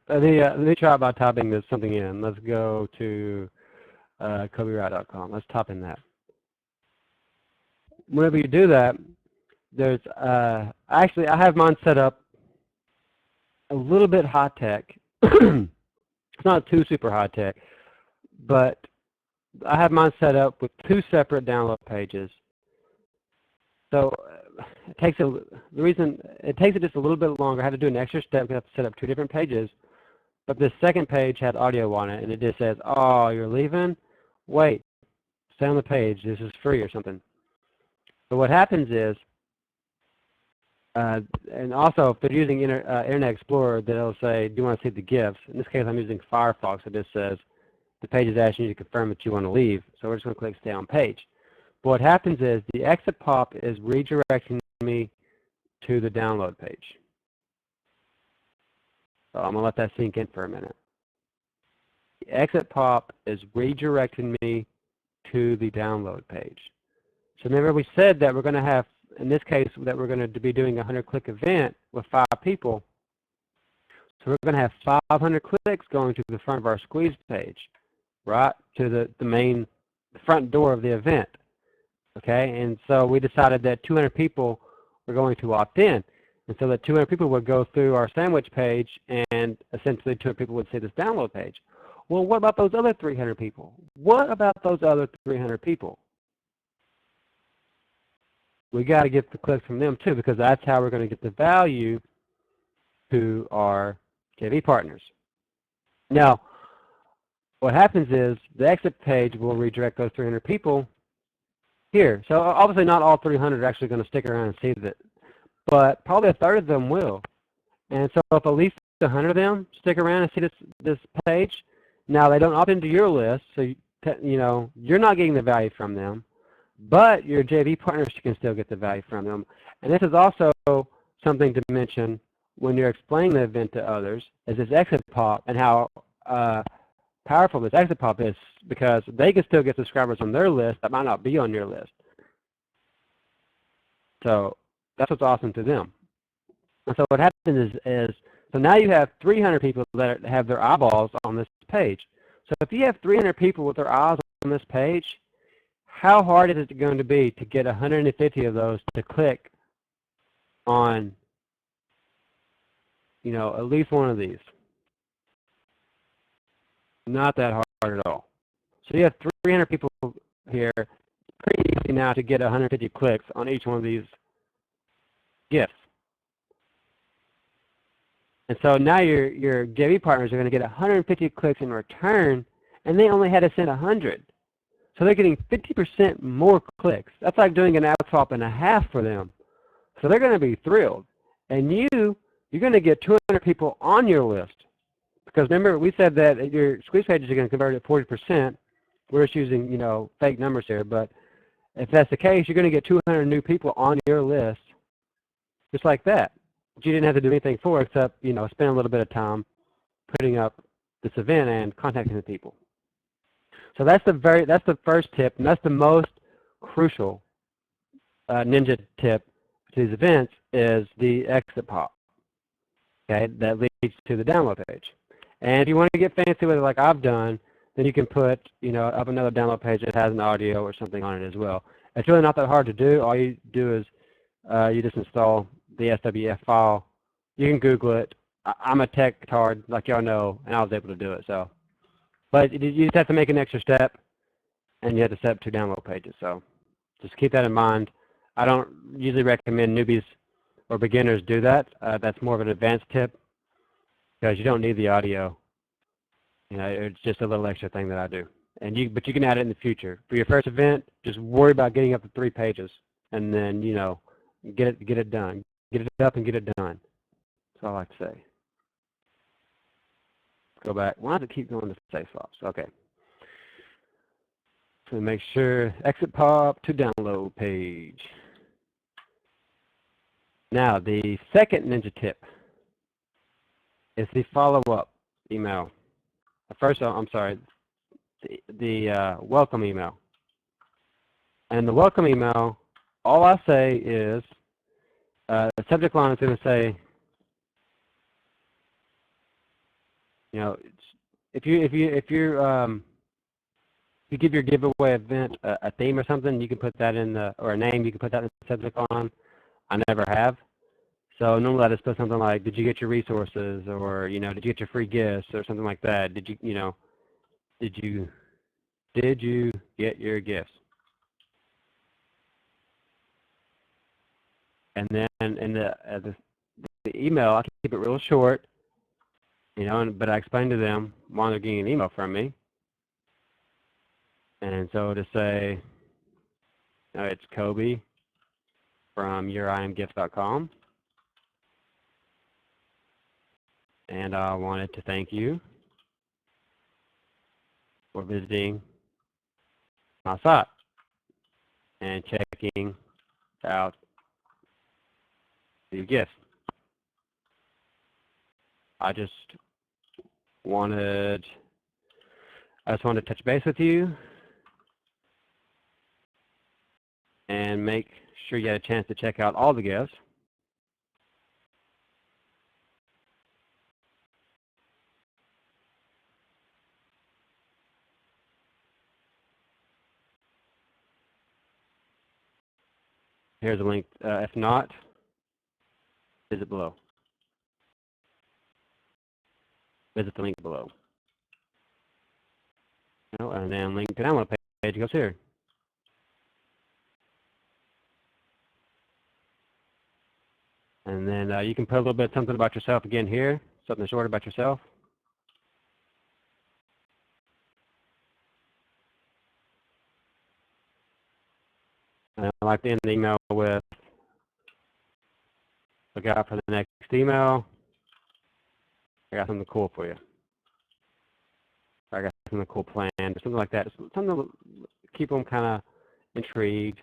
Let me try by typing this something in. Let's go to CobyWright.com. Let's type in that. Whenever you do that, there's actually I have mine set up a little bit high tech. It's not too super high tech, but I have mine set up with 2 separate download pages. So it takes it just a little bit longer. I had to do an extra step because I have to set up 2 different pages. But this second page had audio on it, and it just says, "Oh, you're leaving? Wait, stay on the page. This is free," or something. So what happens is, and also if they're using Internet Explorer, they'll say, "Do you want to see the GIFs?" In this case, I'm using Firefox. It just says the page is asking you to confirm that you want to leave. So we're just going to click Stay on Page. But what happens is the exit pop is redirecting me to the download page. So I'm going to let that sink in for a minute. The exit pop is redirecting me to the download page. So remember we said that we're going to have, in this case, that we're going to be doing a 100-click event with 5 people. So we're going to have 500 clicks going to the front of our squeeze page, right, to the main front door of the event. Okay, and so we decided that 200 people were going to opt in. And so that 200 people would go through our sandwich page, and essentially 200 people would see this download page. Well, what about those other 300 people? What about those other 300 people? We got to get the clicks from them too, because that's how we're going to get the value to our JV partners. Now, what happens is the exit page will redirect those 300 people here. So obviously not all 300 are actually going to stick around and see that, but probably a third of them will. And so if at least 100 of them stick around and see this page, now they don't opt into your list, so you're not getting the value from them, but your JV partners can still get the value from them. And this is also something to mention when you're explaining the event to others, is this exit pop and how powerful this exit pop is, because they can still get subscribers on their list that might not be on your list. So that's what's awesome to them. And so what happens is so now you have 300 people that have their eyeballs on this page. So if you have 300 people with their eyes on this page, how hard is it going to be to get 150 of those to click on, you know, at least one of these. Not that hard at all. So you have 300 people here, pretty easy now to get 150 clicks on each one of these GIFs. And so now your JV partners are going to get 150 clicks in return, and they only had to send 100. So they're getting 50% more clicks. That's like doing an adswap and a half for them. So they're going to be thrilled. And you're going to get 200 people on your list. Because remember, we said that your squeeze pages are going to convert at 40%. We're just using, you know, fake numbers here. But if that's the case, you're going to get 200 new people on your list just like that. But you didn't have to do anything for it except, you know, spend a little bit of time putting up this event and contacting the people. So that's the first tip, and that's the most crucial ninja tip to these events is the exit pop. Okay, that leads to the download page. And if you want to get fancy with it like I've done, then you can put, you know, up another download page that has an audio or something on it as well. It's really not that hard to do. All you do is you just install the SWF file. You can Google it. I'm a tech tard, like y'all know, and I was able to do it. So, but you just have to make an extra step, and you have to set up 2 download pages. So just keep that in mind. I don't usually recommend newbies or beginners do that. That's more of an advanced tip because you don't need the audio. You know, it's just a little extra thing that I do. But you can add it in the future. For your first event, just worry about getting up to 3 pages, and then, you know, get it done. Get it up and get it done. That's all I like to say. Go back. Why does it keep going to save swaps? Okay. So make sure exit pop to download page. Now the second ninja tip is the follow-up email. First, I'm sorry, the welcome email. And the welcome email, all I say is the subject line is going to say, you know, if you give your giveaway event a theme or something, you can put that in the, or a name, you can put that in the subject line. I never have. So normally I just put something like, did you get your resources, or, you know, did you get your free gifts, or something like that. Did you, you know, did you get your gifts? And then in the email, I keep it real short, you know, but I explain to them why they're getting an email from me. And so to say, it's Coby from yourimgifts.com, and I wanted to thank you for visiting my site and checking out the gifts. I just wanted to touch base with you and make sure you had a chance to check out all the gifts. Here's a link. If not, visit below. Visit the link below. And then link to download page goes here. And then you can put a little bit something about yourself again here, something short about yourself. And I like to end the email with, look out for the next email. I got something cool for you. I got something cool planned, or something like that. Something to keep them kind of intrigued,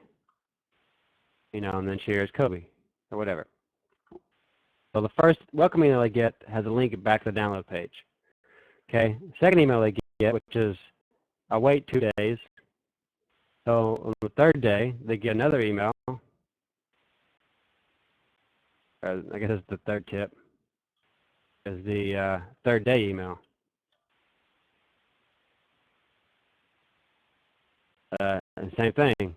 you know, and then cheers, Coby, or whatever. So the first welcome email they get has a link back to the download page. Okay. Second email they get, which is, I'll wait 2 days. So on the 3rd day, they get another email. I guess it's the 3rd tip. Is the 3rd day email. And same thing. You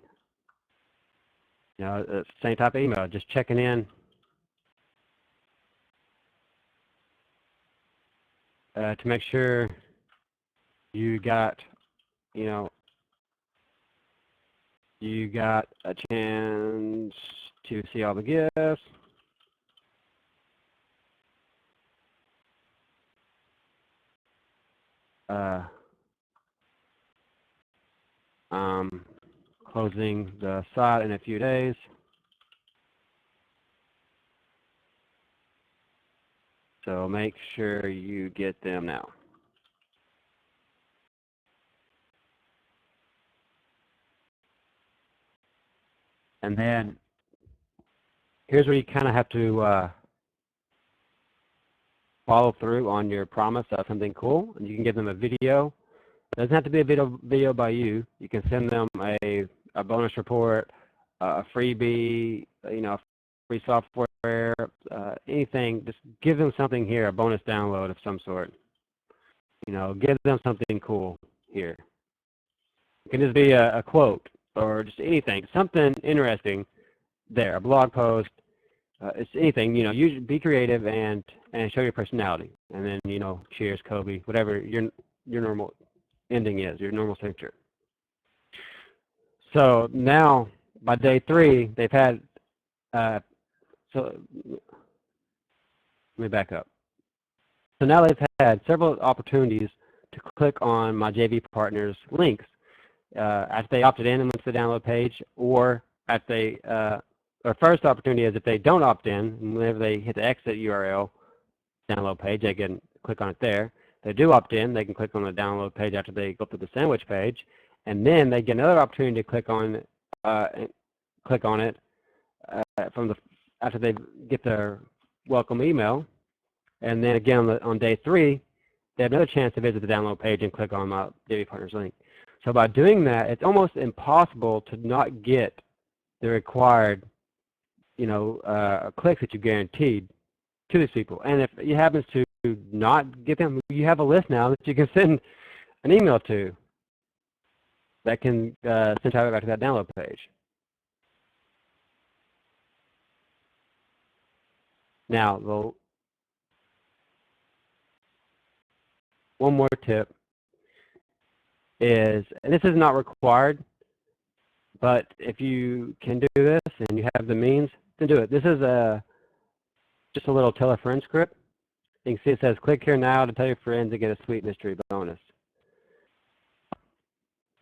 know, same type of email, just checking in to make sure you got, you got a chance to see all the gifts. Closing the site in a few days. So make sure you get them now. And then here's where you kind of have to follow through on your promise of something cool. And you can give them a video. It doesn't have to be a video by you. You can send them a bonus report, a freebie, free software, anything. Just give them something here, a bonus download of some sort. Give them something cool here. It can just be a quote or just anything, something interesting there, a blog post. It's anything, you be creative and show your personality. And then, cheers, Coby, whatever your normal ending is, your normal signature. So now, by day 3, they've had, so let me back up. So now they've had several opportunities to click on my JV partners links after they opted in and went to the download page, or at or first opportunity is if they don't opt in, and whenever they hit the exit URL download page, they can click on it there. If they do opt in, they can click on the download page after they go through the sandwich page, and then they get another opportunity to click on it after they get their welcome email, and then again on day 3, they have another chance to visit the download page and click on my JV partners link. So by doing that, it's almost impossible to not get the required, clicks that you guaranteed to these people. And if it happens to not get them, you have a list now that you can send an email to that can send traffic back to that download page. Now, one more tip is, and this is not required, but if you can do this and you have the means, then do it. This is just a little tell a friend script. You can see it says, click here now to tell your friends to get a sweet mystery bonus.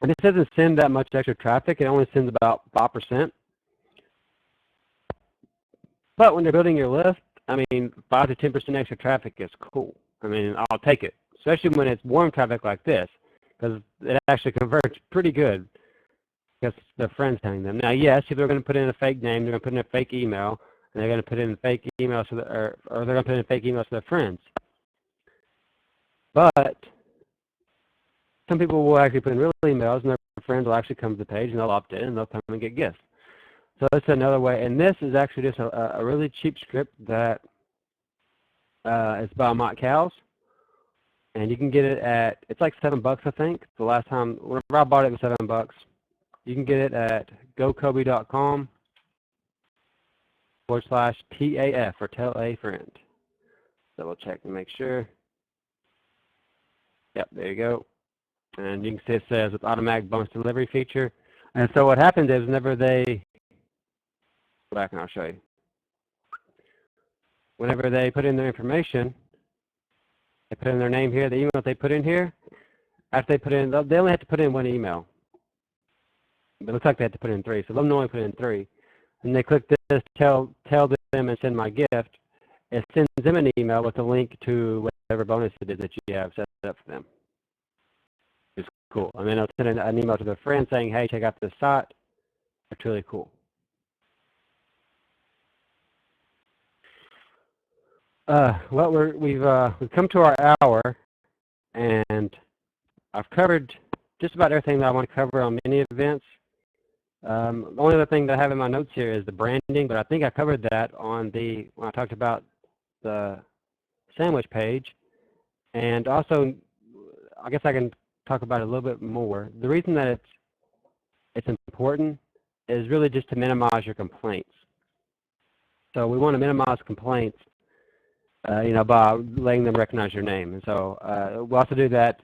And this doesn't send that much extra traffic. It only sends about 5%. But when they're building your list, 5 to 10% extra traffic is cool. I'll take it, especially when it's warm traffic like this, because it actually converts pretty good because their friends telling them. Now, yes, people are going to put in a fake name, they're going to put in a fake email, and they're going to put in fake emails to or they're going to put in fake emails to their friends. But some people will actually put in real emails, and their friends will actually come to the page, and they'll opt in, and they'll come and get gifts. So that's another way. And this is actually just a really cheap script that is by Mike Cowles. And you can get it at, it's like $7, I think. The last time, whenever I bought it, it was $7. You can get it at gocoby.com/TAF for tell a friend. Double check to make sure. Yep, there you go. And you can see it says with automatic bonus delivery feature. And so what happens is whenever they, go back and I'll show you. Whenever they put in their information, they put in their name here, the email they put in here. After they put in, they only have to put in 1 email. But it looks like they have to put in 3, so they'll only put in 3. And they click this, tell them and send my gift. It sends them an email with a link to whatever bonus it is that you have set up for them. It's cool. And then they'll send an email to their friend saying, hey, check out this site. It's really cool. Well, we've come to our hour, and I've covered just about everything that I want to cover on many events. The only other thing that I have in my notes here is the branding, but I think I covered that on when I talked about the sandwich page. And also, I guess I can talk about it a little bit more. The reason that it's important is really just to minimize your complaints. So we want to minimize complaints by letting them recognize your name. And so we'll also do that,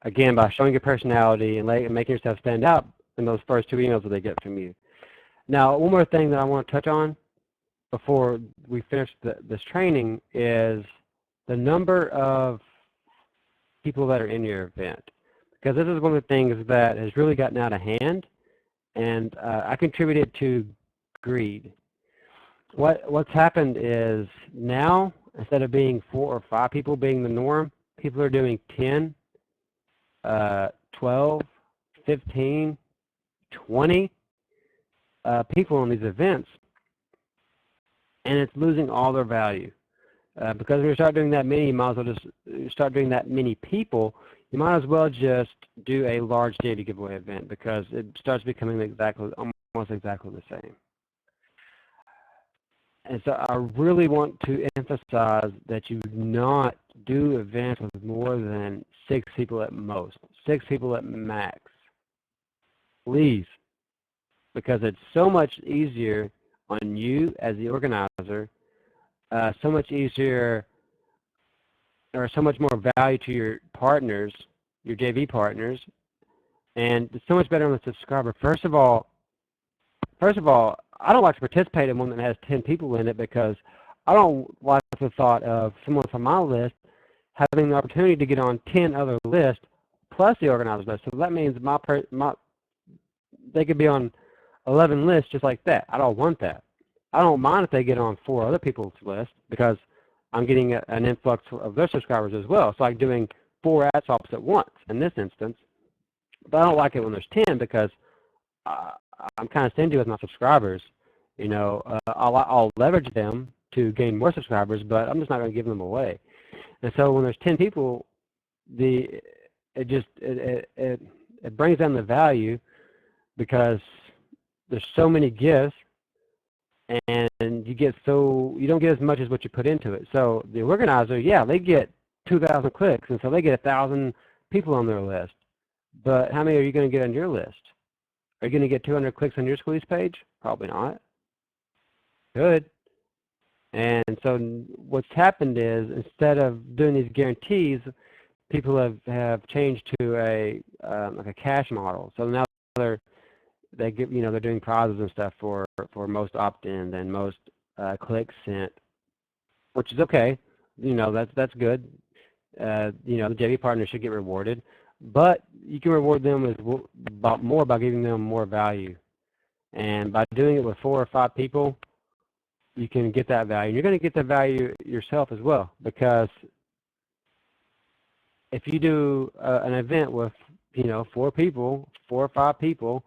again, by showing your personality and making yourself stand out in those first 2 emails that they get from you. Now, one more thing that I want to touch on before we finish this training is the number of people that are in your event. Because this is one of the things that has really gotten out of hand, and I contributed to greed. What's happened is now, instead of being 4 or 5 people being the norm, people are doing 10, 12, 15, 20 people on these events, and it's losing all their value. Because when you start doing that many, you might as well just start doing that many people. You might as well just do a large JV giveaway event, because it starts becoming almost exactly the same. And so I really want to emphasize that you not do events with more than 6 people at most, 6 people at max. Please, because it's so much easier on you as the organizer, so much easier, or so much more value to your partners, your JV partners, and it's so much better on the subscriber. First of all, I don't like to participate in one that has 10 people in it, because I don't like the thought of someone from my list having the opportunity to get on 10 other lists plus the organizer's list. So that means they could be on 11 lists just like that. I don't want that. I don't mind if they get on 4 other people's lists, because I'm getting an influx of their subscribers as well. It's like doing 4 ad swaps at once in this instance. But I don't like it when there's 10, because I'm kind of stingy with my subscribers. I'll leverage them to gain more subscribers, but I'm just not going to give them away. And so when there's 10 people, it brings down the value, because there's so many gifts, and you don't get as much as what you put into it. So the organizer, yeah, they get 2,000 clicks, and so they get 1,000 people on their list. But how many are you going to get on your list? Are you going to get 200 clicks on your squeeze page? Probably not. Good. And so what's happened is, instead of doing these guarantees, people have changed to like a cash model. So now they're doing prizes and stuff for most opt-in and most clicks sent, which is okay. That's good. The JV partners should get rewarded, but you can reward them more by giving them more value. And by doing it with 4 or 5 people, you can get that value. And you're going to get that value yourself as well, because if you do an event with 4 people, 4 or 5 people,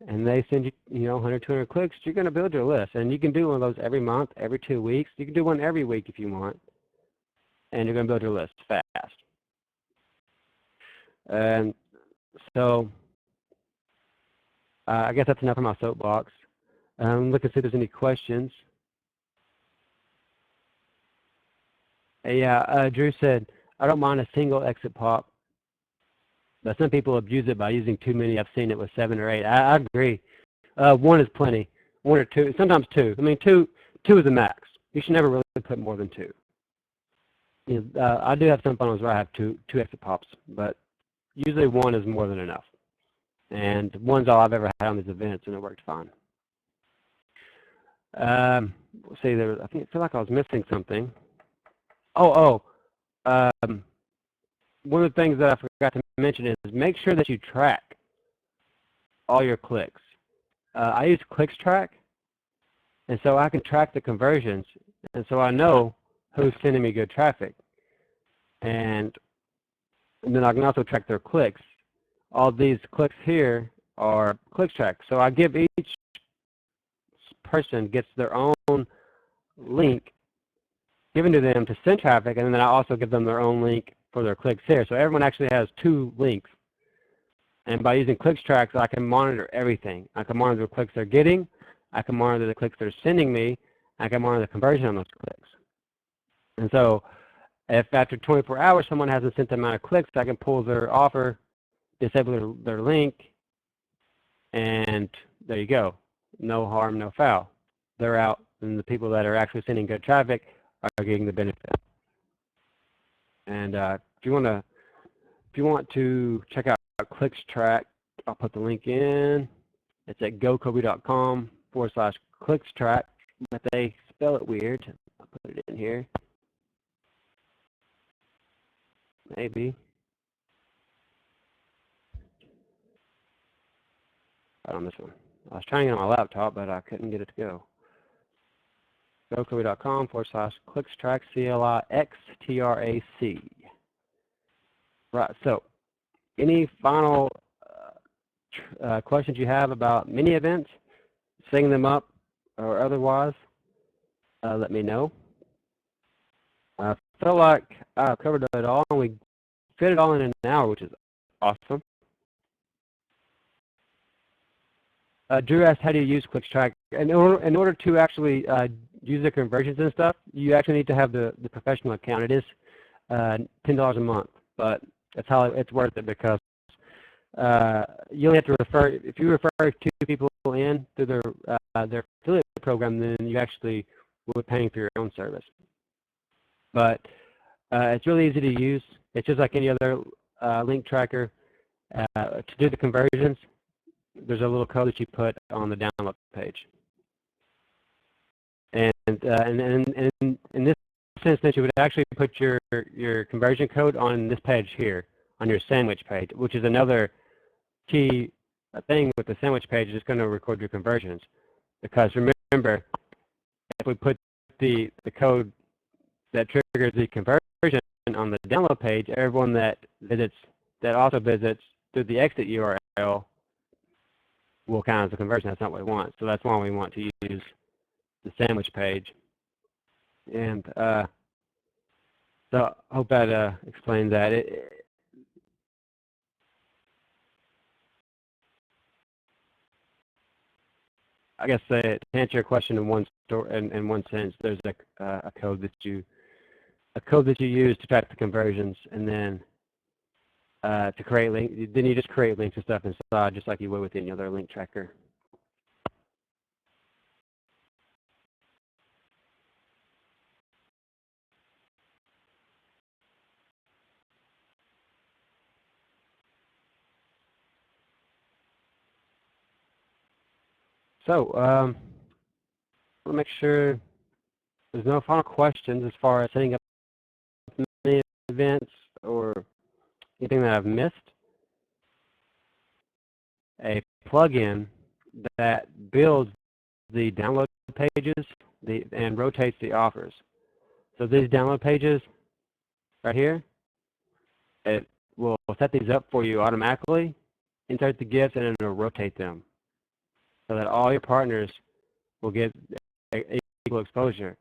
and they send you 100, 200 clicks, you're going to build your list. And you can do one of those every month, every 2 weeks. You can do one every week if you want, and you're going to build your list fast. And so I guess that's enough of my soapbox. Look and see if there's any questions. Yeah, Drew said, I don't mind a single exit pop, but some people abuse it by using too many. I've seen it with 7 or 8. I agree. 1 is plenty. 1 or 2, sometimes 2. I mean, 2 is the max. You should never really put more than 2. I do have some funnels where I have two exit pops, but usually 1 is more than enough. And 1's all I've ever had on these events, and it worked fine. Let's see, I feel like I was missing something. One of the things that I forgot to mention is make sure that you track all your clicks. I use ClicksTrack, and so I can track the conversions, and so I know who's sending me good traffic. And then I can also track their clicks. All these clicks here are ClicksTrack. So I give each person gets their own link given to them to send traffic, and then I also give them their own link for their clicks here. So everyone actually has 2 links. And by using ClicksTrack, I can monitor everything. I can monitor the clicks they're getting. I can monitor the clicks they're sending me. I can monitor the conversion on those clicks. And so if after 24 hours someone hasn't sent the amount of clicks, I can pull their offer, disable their link, and there you go. No harm, no foul. They're out, and the people that are actually sending good traffic are getting the benefit. And if you want to check out Clicks Track, I'll put the link in. It's at gocoby.com/Clicks Track, but they spell it weird. I'll put it in here. Maybe. Right on this one. I was trying it on my laptop, but I couldn't get it to go. gocoby.com/Clicks Track, CLIXTRAC. Right. So, any final questions you have about mini events, setting them up, or otherwise, let me know. I feel like I covered it all, and we fit it all in an hour, which is awesome. Drew asked, how do you use Clicks Track? In order to actually use the conversions and stuff, you actually need to have the professional account. It is $10 a month, but that's how it's worth it, because you only have to refer, if you refer 2 people in through their affiliate program, then you actually will be paying for your own service. But it's really easy to use. It's just like any other link tracker. To do the conversions, there's a little code that you put on the download page. And in this instance, you would actually put your conversion code on this page here, on your sandwich page, which is another key thing with the sandwich page. Is going to record your conversions, because remember, if we put the code that triggers the conversion on the download page, everyone that also visits through the exit URL will count as a conversion. That's not what we want. So that's why we want to use the sandwich page. And so I hope that explains that. I guess to answer your question in one sentence, there's a code that you use to track the conversions, and then to create links. Then you just create links and stuff inside, just like you would with any other link tracker. So I want to make sure there's no final questions as far as setting up many events or anything that I've missed. A plugin that builds the download pages and rotates the offers. So these download pages right here, it will set these up for you automatically, insert the gifts, and it will rotate them so that all your partners will get equal exposure.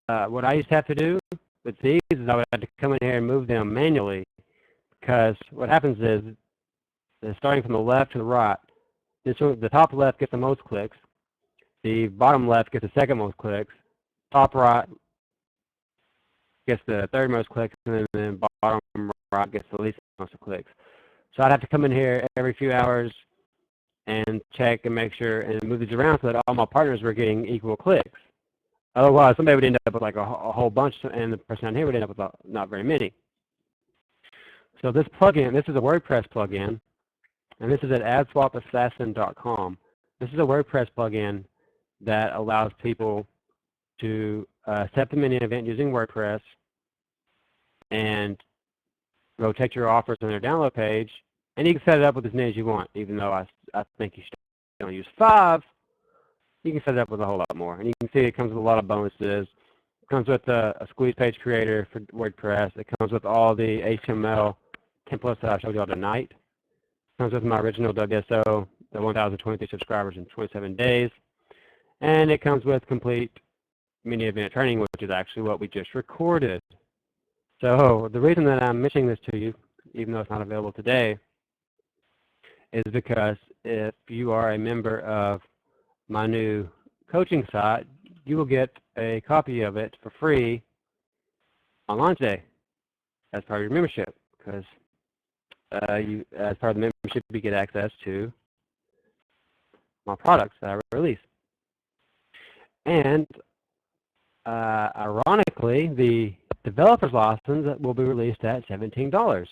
What I used to have to do with these is I would have to come in here and move them manually, because what happens is, starting from the left to the right, the top left gets the most clicks, the bottom left gets the second most clicks, top right gets the third most clicks, and then bottom right gets the least most clicks. So I'd have to come in here every few hours and check and make sure and move these around so that all my partners were getting equal clicks. Otherwise, somebody would end up with like a whole bunch, and the person down here would end up with not very many. So this plugin, this is a WordPress plugin, and this is at adswapassassin.com. This is a WordPress plugin that allows people to set the mini event using WordPress and rotate your offers on their download page. And you can set it up with as many as you want, even though I think you should only use 5. You can set it up with a whole lot more. And you can see it comes with a lot of bonuses. It comes with a squeeze page creator for WordPress. It comes with all the HTML templates that I showed you all tonight. It comes with my original WSO, the 1,023 subscribers in 27 days. And it comes with complete mini event training, which is actually what we just recorded. So the reason that I'm mentioning this to you, even though it's not available today, is because if you are a member of my new coaching site, you will get a copy of it for free on launch day as part of your membership, because as part of the membership, you get access to my products that I release. And Ironically, the developer's license will be released at $17,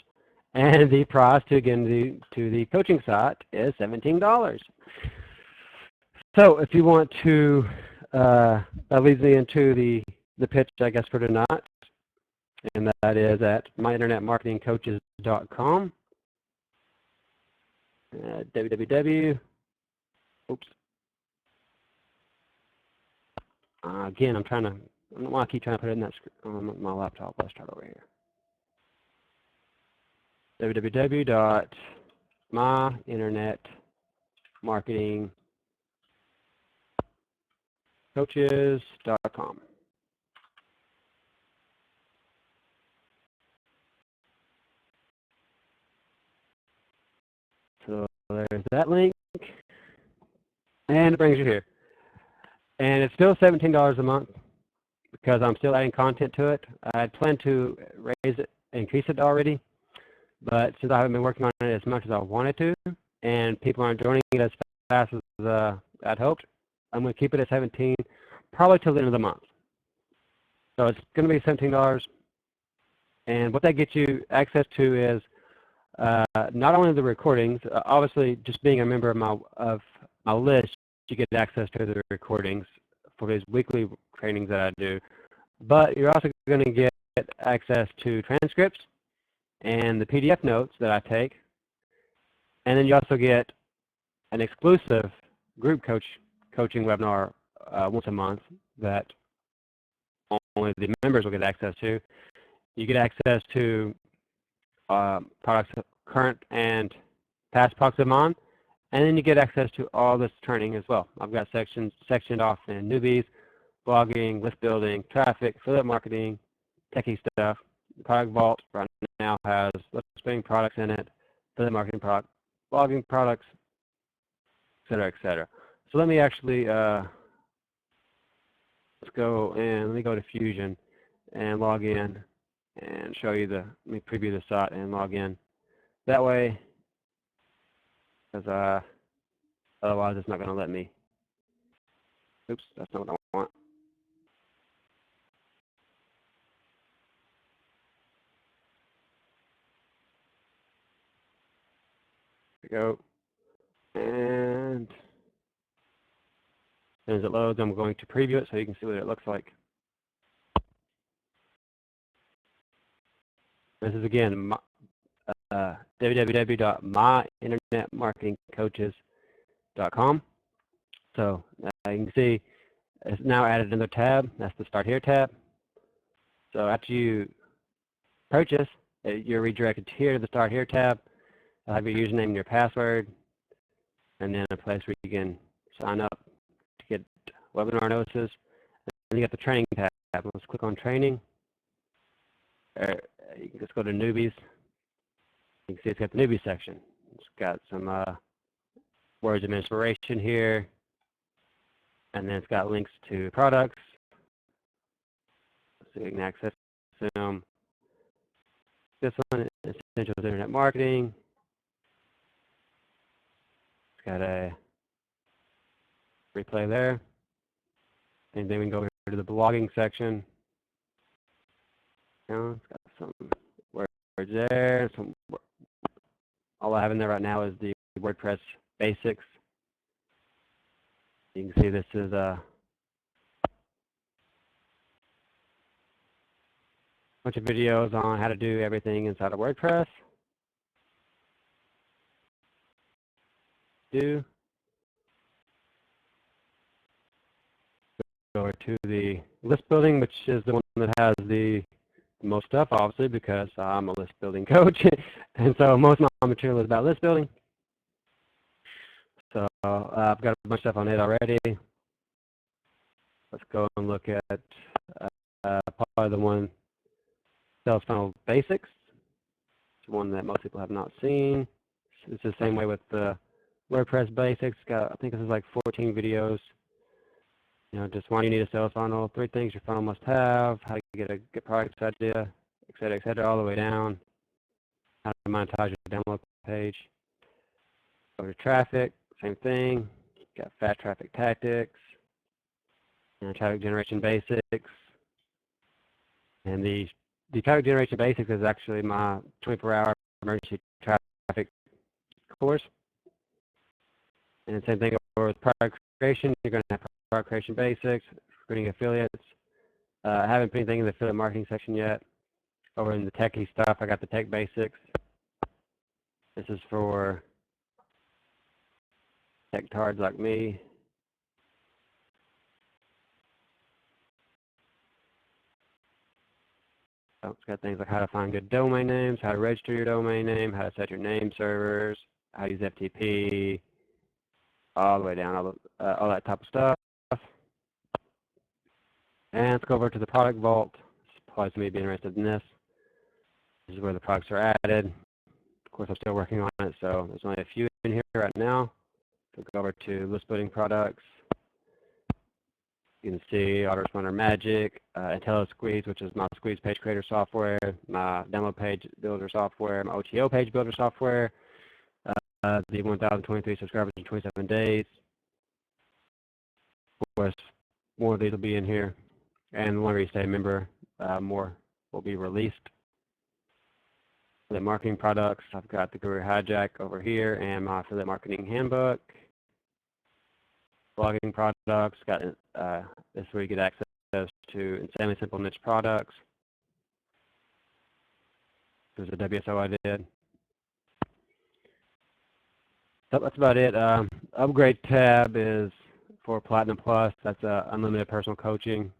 and the price to get into the coaching site is $17. So if you want to, that leads me into the pitch, I guess, for tonight, and that is at myinternetmarketingcoaches.com. www. Oops. Again, I don't know why I keep trying to put it in that on my laptop. Let's start over here. www.myinternetmarketingcoaches.com. So there's that link, and it brings you here. And it's still $17 a month because I'm still adding content to it. I had planned to increase it already, but since I haven't been working on it as much as I wanted to, and people aren't joining it as fast as I'd hoped, I'm going to keep it at $17, probably till the end of the month. So it's going to be $17, and what that gets you access to is not only the recordings. Obviously, just being a member of my list, you get access to the recordings for these weekly trainings that I do. But you're also going to get access to transcripts and the PDF notes that I take. And then you also get an exclusive group coaching webinar once a month that only the members will get access to. You get access to products, current and past products of mine, and then you get access to all this training as well. I've got sectioned off in newbies, blogging, list building, traffic, affiliate marketing, techie stuff. The product vault right now has list building products in it, affiliate marketing products, blogging products, etc., etc. So let me actually let's go and let me go to Fusion and log in and show you let me preview the site and log in. That way, because otherwise it's not going to let me. Oops, that's not what I want. There we go. And as it loads, I'm going to preview it so you can see what it looks like. This is again www.myinternetmarketingcoaches.com. So you can see it's now added another tab. That's the Start Here tab. So after you purchase, you're redirected here to the Start Here tab. You'll have your username and your password, and then a place where you can sign up to get webinar notices. And you got the training tab. Let's click on training. You can just go to newbies. You can see it's got the newbies section. It's got some words of inspiration here, and then it's got links to products, so you can access them. This one is Essentials Internet Marketing. It's got a replay there, and then we can go over to the blogging section. It's got some words there. All I have in there right now is the WordPress basics. You can see this is a bunch of videos on how to do everything inside of WordPress. Go over to the list building, which is the one that has the most stuff, obviously, because I'm a list building coach, and so most of my material is about list building. So I've got a bunch of stuff on it already. Let's go and look at probably the one, Sales Funnel Basics. It's one that most people have not seen. It's the same way with the WordPress Basics. I think this is like 14 videos. You know, just why you need a sales funnel, 3 things your funnel must have, how to get a good product idea, et cetera, all the way down. How to monetize your download page. Go to traffic, same thing. Got fast traffic tactics, and traffic generation basics. And the traffic generation basics is actually my 24-hour emergency traffic course. And same thing over with product creation. You're going to have product creation basics, recruiting affiliates. I haven't put anything in the affiliate marketing section yet. Over in the techie stuff, I got the tech basics. This is for tech tards like me. So it's got things like how to find good domain names, how to register your domain name, how to set your name servers, how to use FTP, all the way down, all that type of stuff. And let's go over to the product vault. Supplies me be interested in this. This is where the products are added. Of course, I'm still working on it, so there's only a few in here right now. So go over to list building products. You can see Autoresponder Magic, IntelliSqueeze, which is my Squeeze page creator software, my demo page builder software, my OTO page builder software, the 1,023 subscribers in 27 days. Of course, more of these will be in here. And whenever you stay a member, more will be released. The marketing products, I've got the Career Hijack over here and my affiliate marketing handbook. Blogging products, got this is where you get access to insanely simple niche products. There's a WSO I did. So that's about it. Upgrade tab is for Platinum Plus. That's unlimited personal coaching.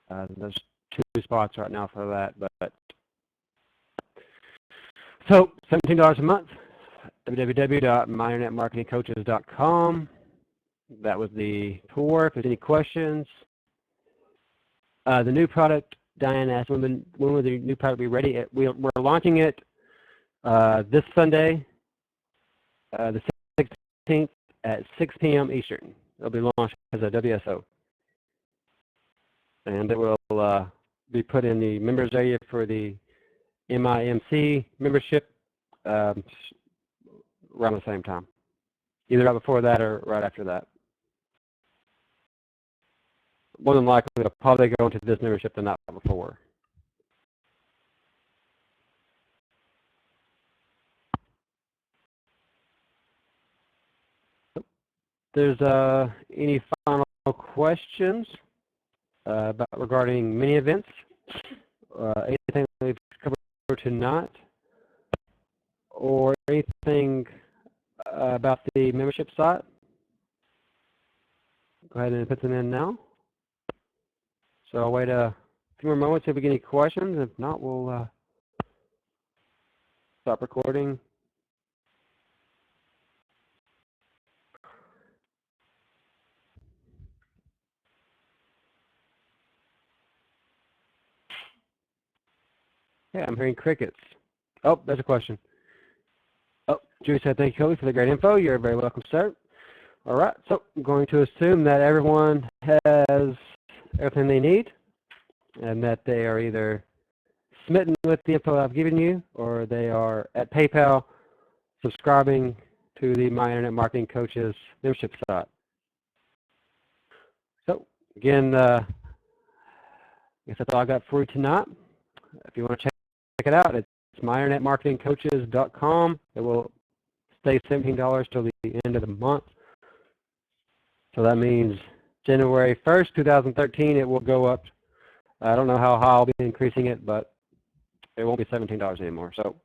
There's 2 spots right now for that, but so $17 a month. www.myinternetmarketingcoaches.com. That was the tour. If there's any questions, the new product, Diane asked, when will the new product be ready? We're launching it this Sunday, the 16th at 6 p.m. Eastern. It'll be launched as a WSO. And it will be put in the members area for the MIMC membership around the same time, either right before that or right after that. More than likely, it'll probably go into this membership the night before. There's any final questions regarding mini events? Anything we've covered tonight? Or anything about the membership site? Go ahead and put them in now. So I'll wait a few more moments if we get any questions. If not, we'll stop recording. Yeah, I'm hearing crickets. Oh, there's a question. Oh, Julie said, thank you, Coby, for the great info. You're very welcome, sir. All right, so I'm going to assume that everyone has everything they need and that they are either smitten with the info I've given you or they are at PayPal subscribing to the My Internet Marketing Coaches membership site. So, again, I guess that's all I got for you tonight. If you want to check it out, it's myinternetmarketingcoaches.com. It will stay $17 till the end of the month. So that means January 1st, 2013, it will go up. I don't know how high I'll be increasing it, but it won't be $17 anymore. So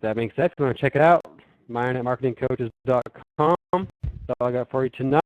that being said, if you want to check it out, myinternetmarketingcoaches.com. That's all I got for you tonight.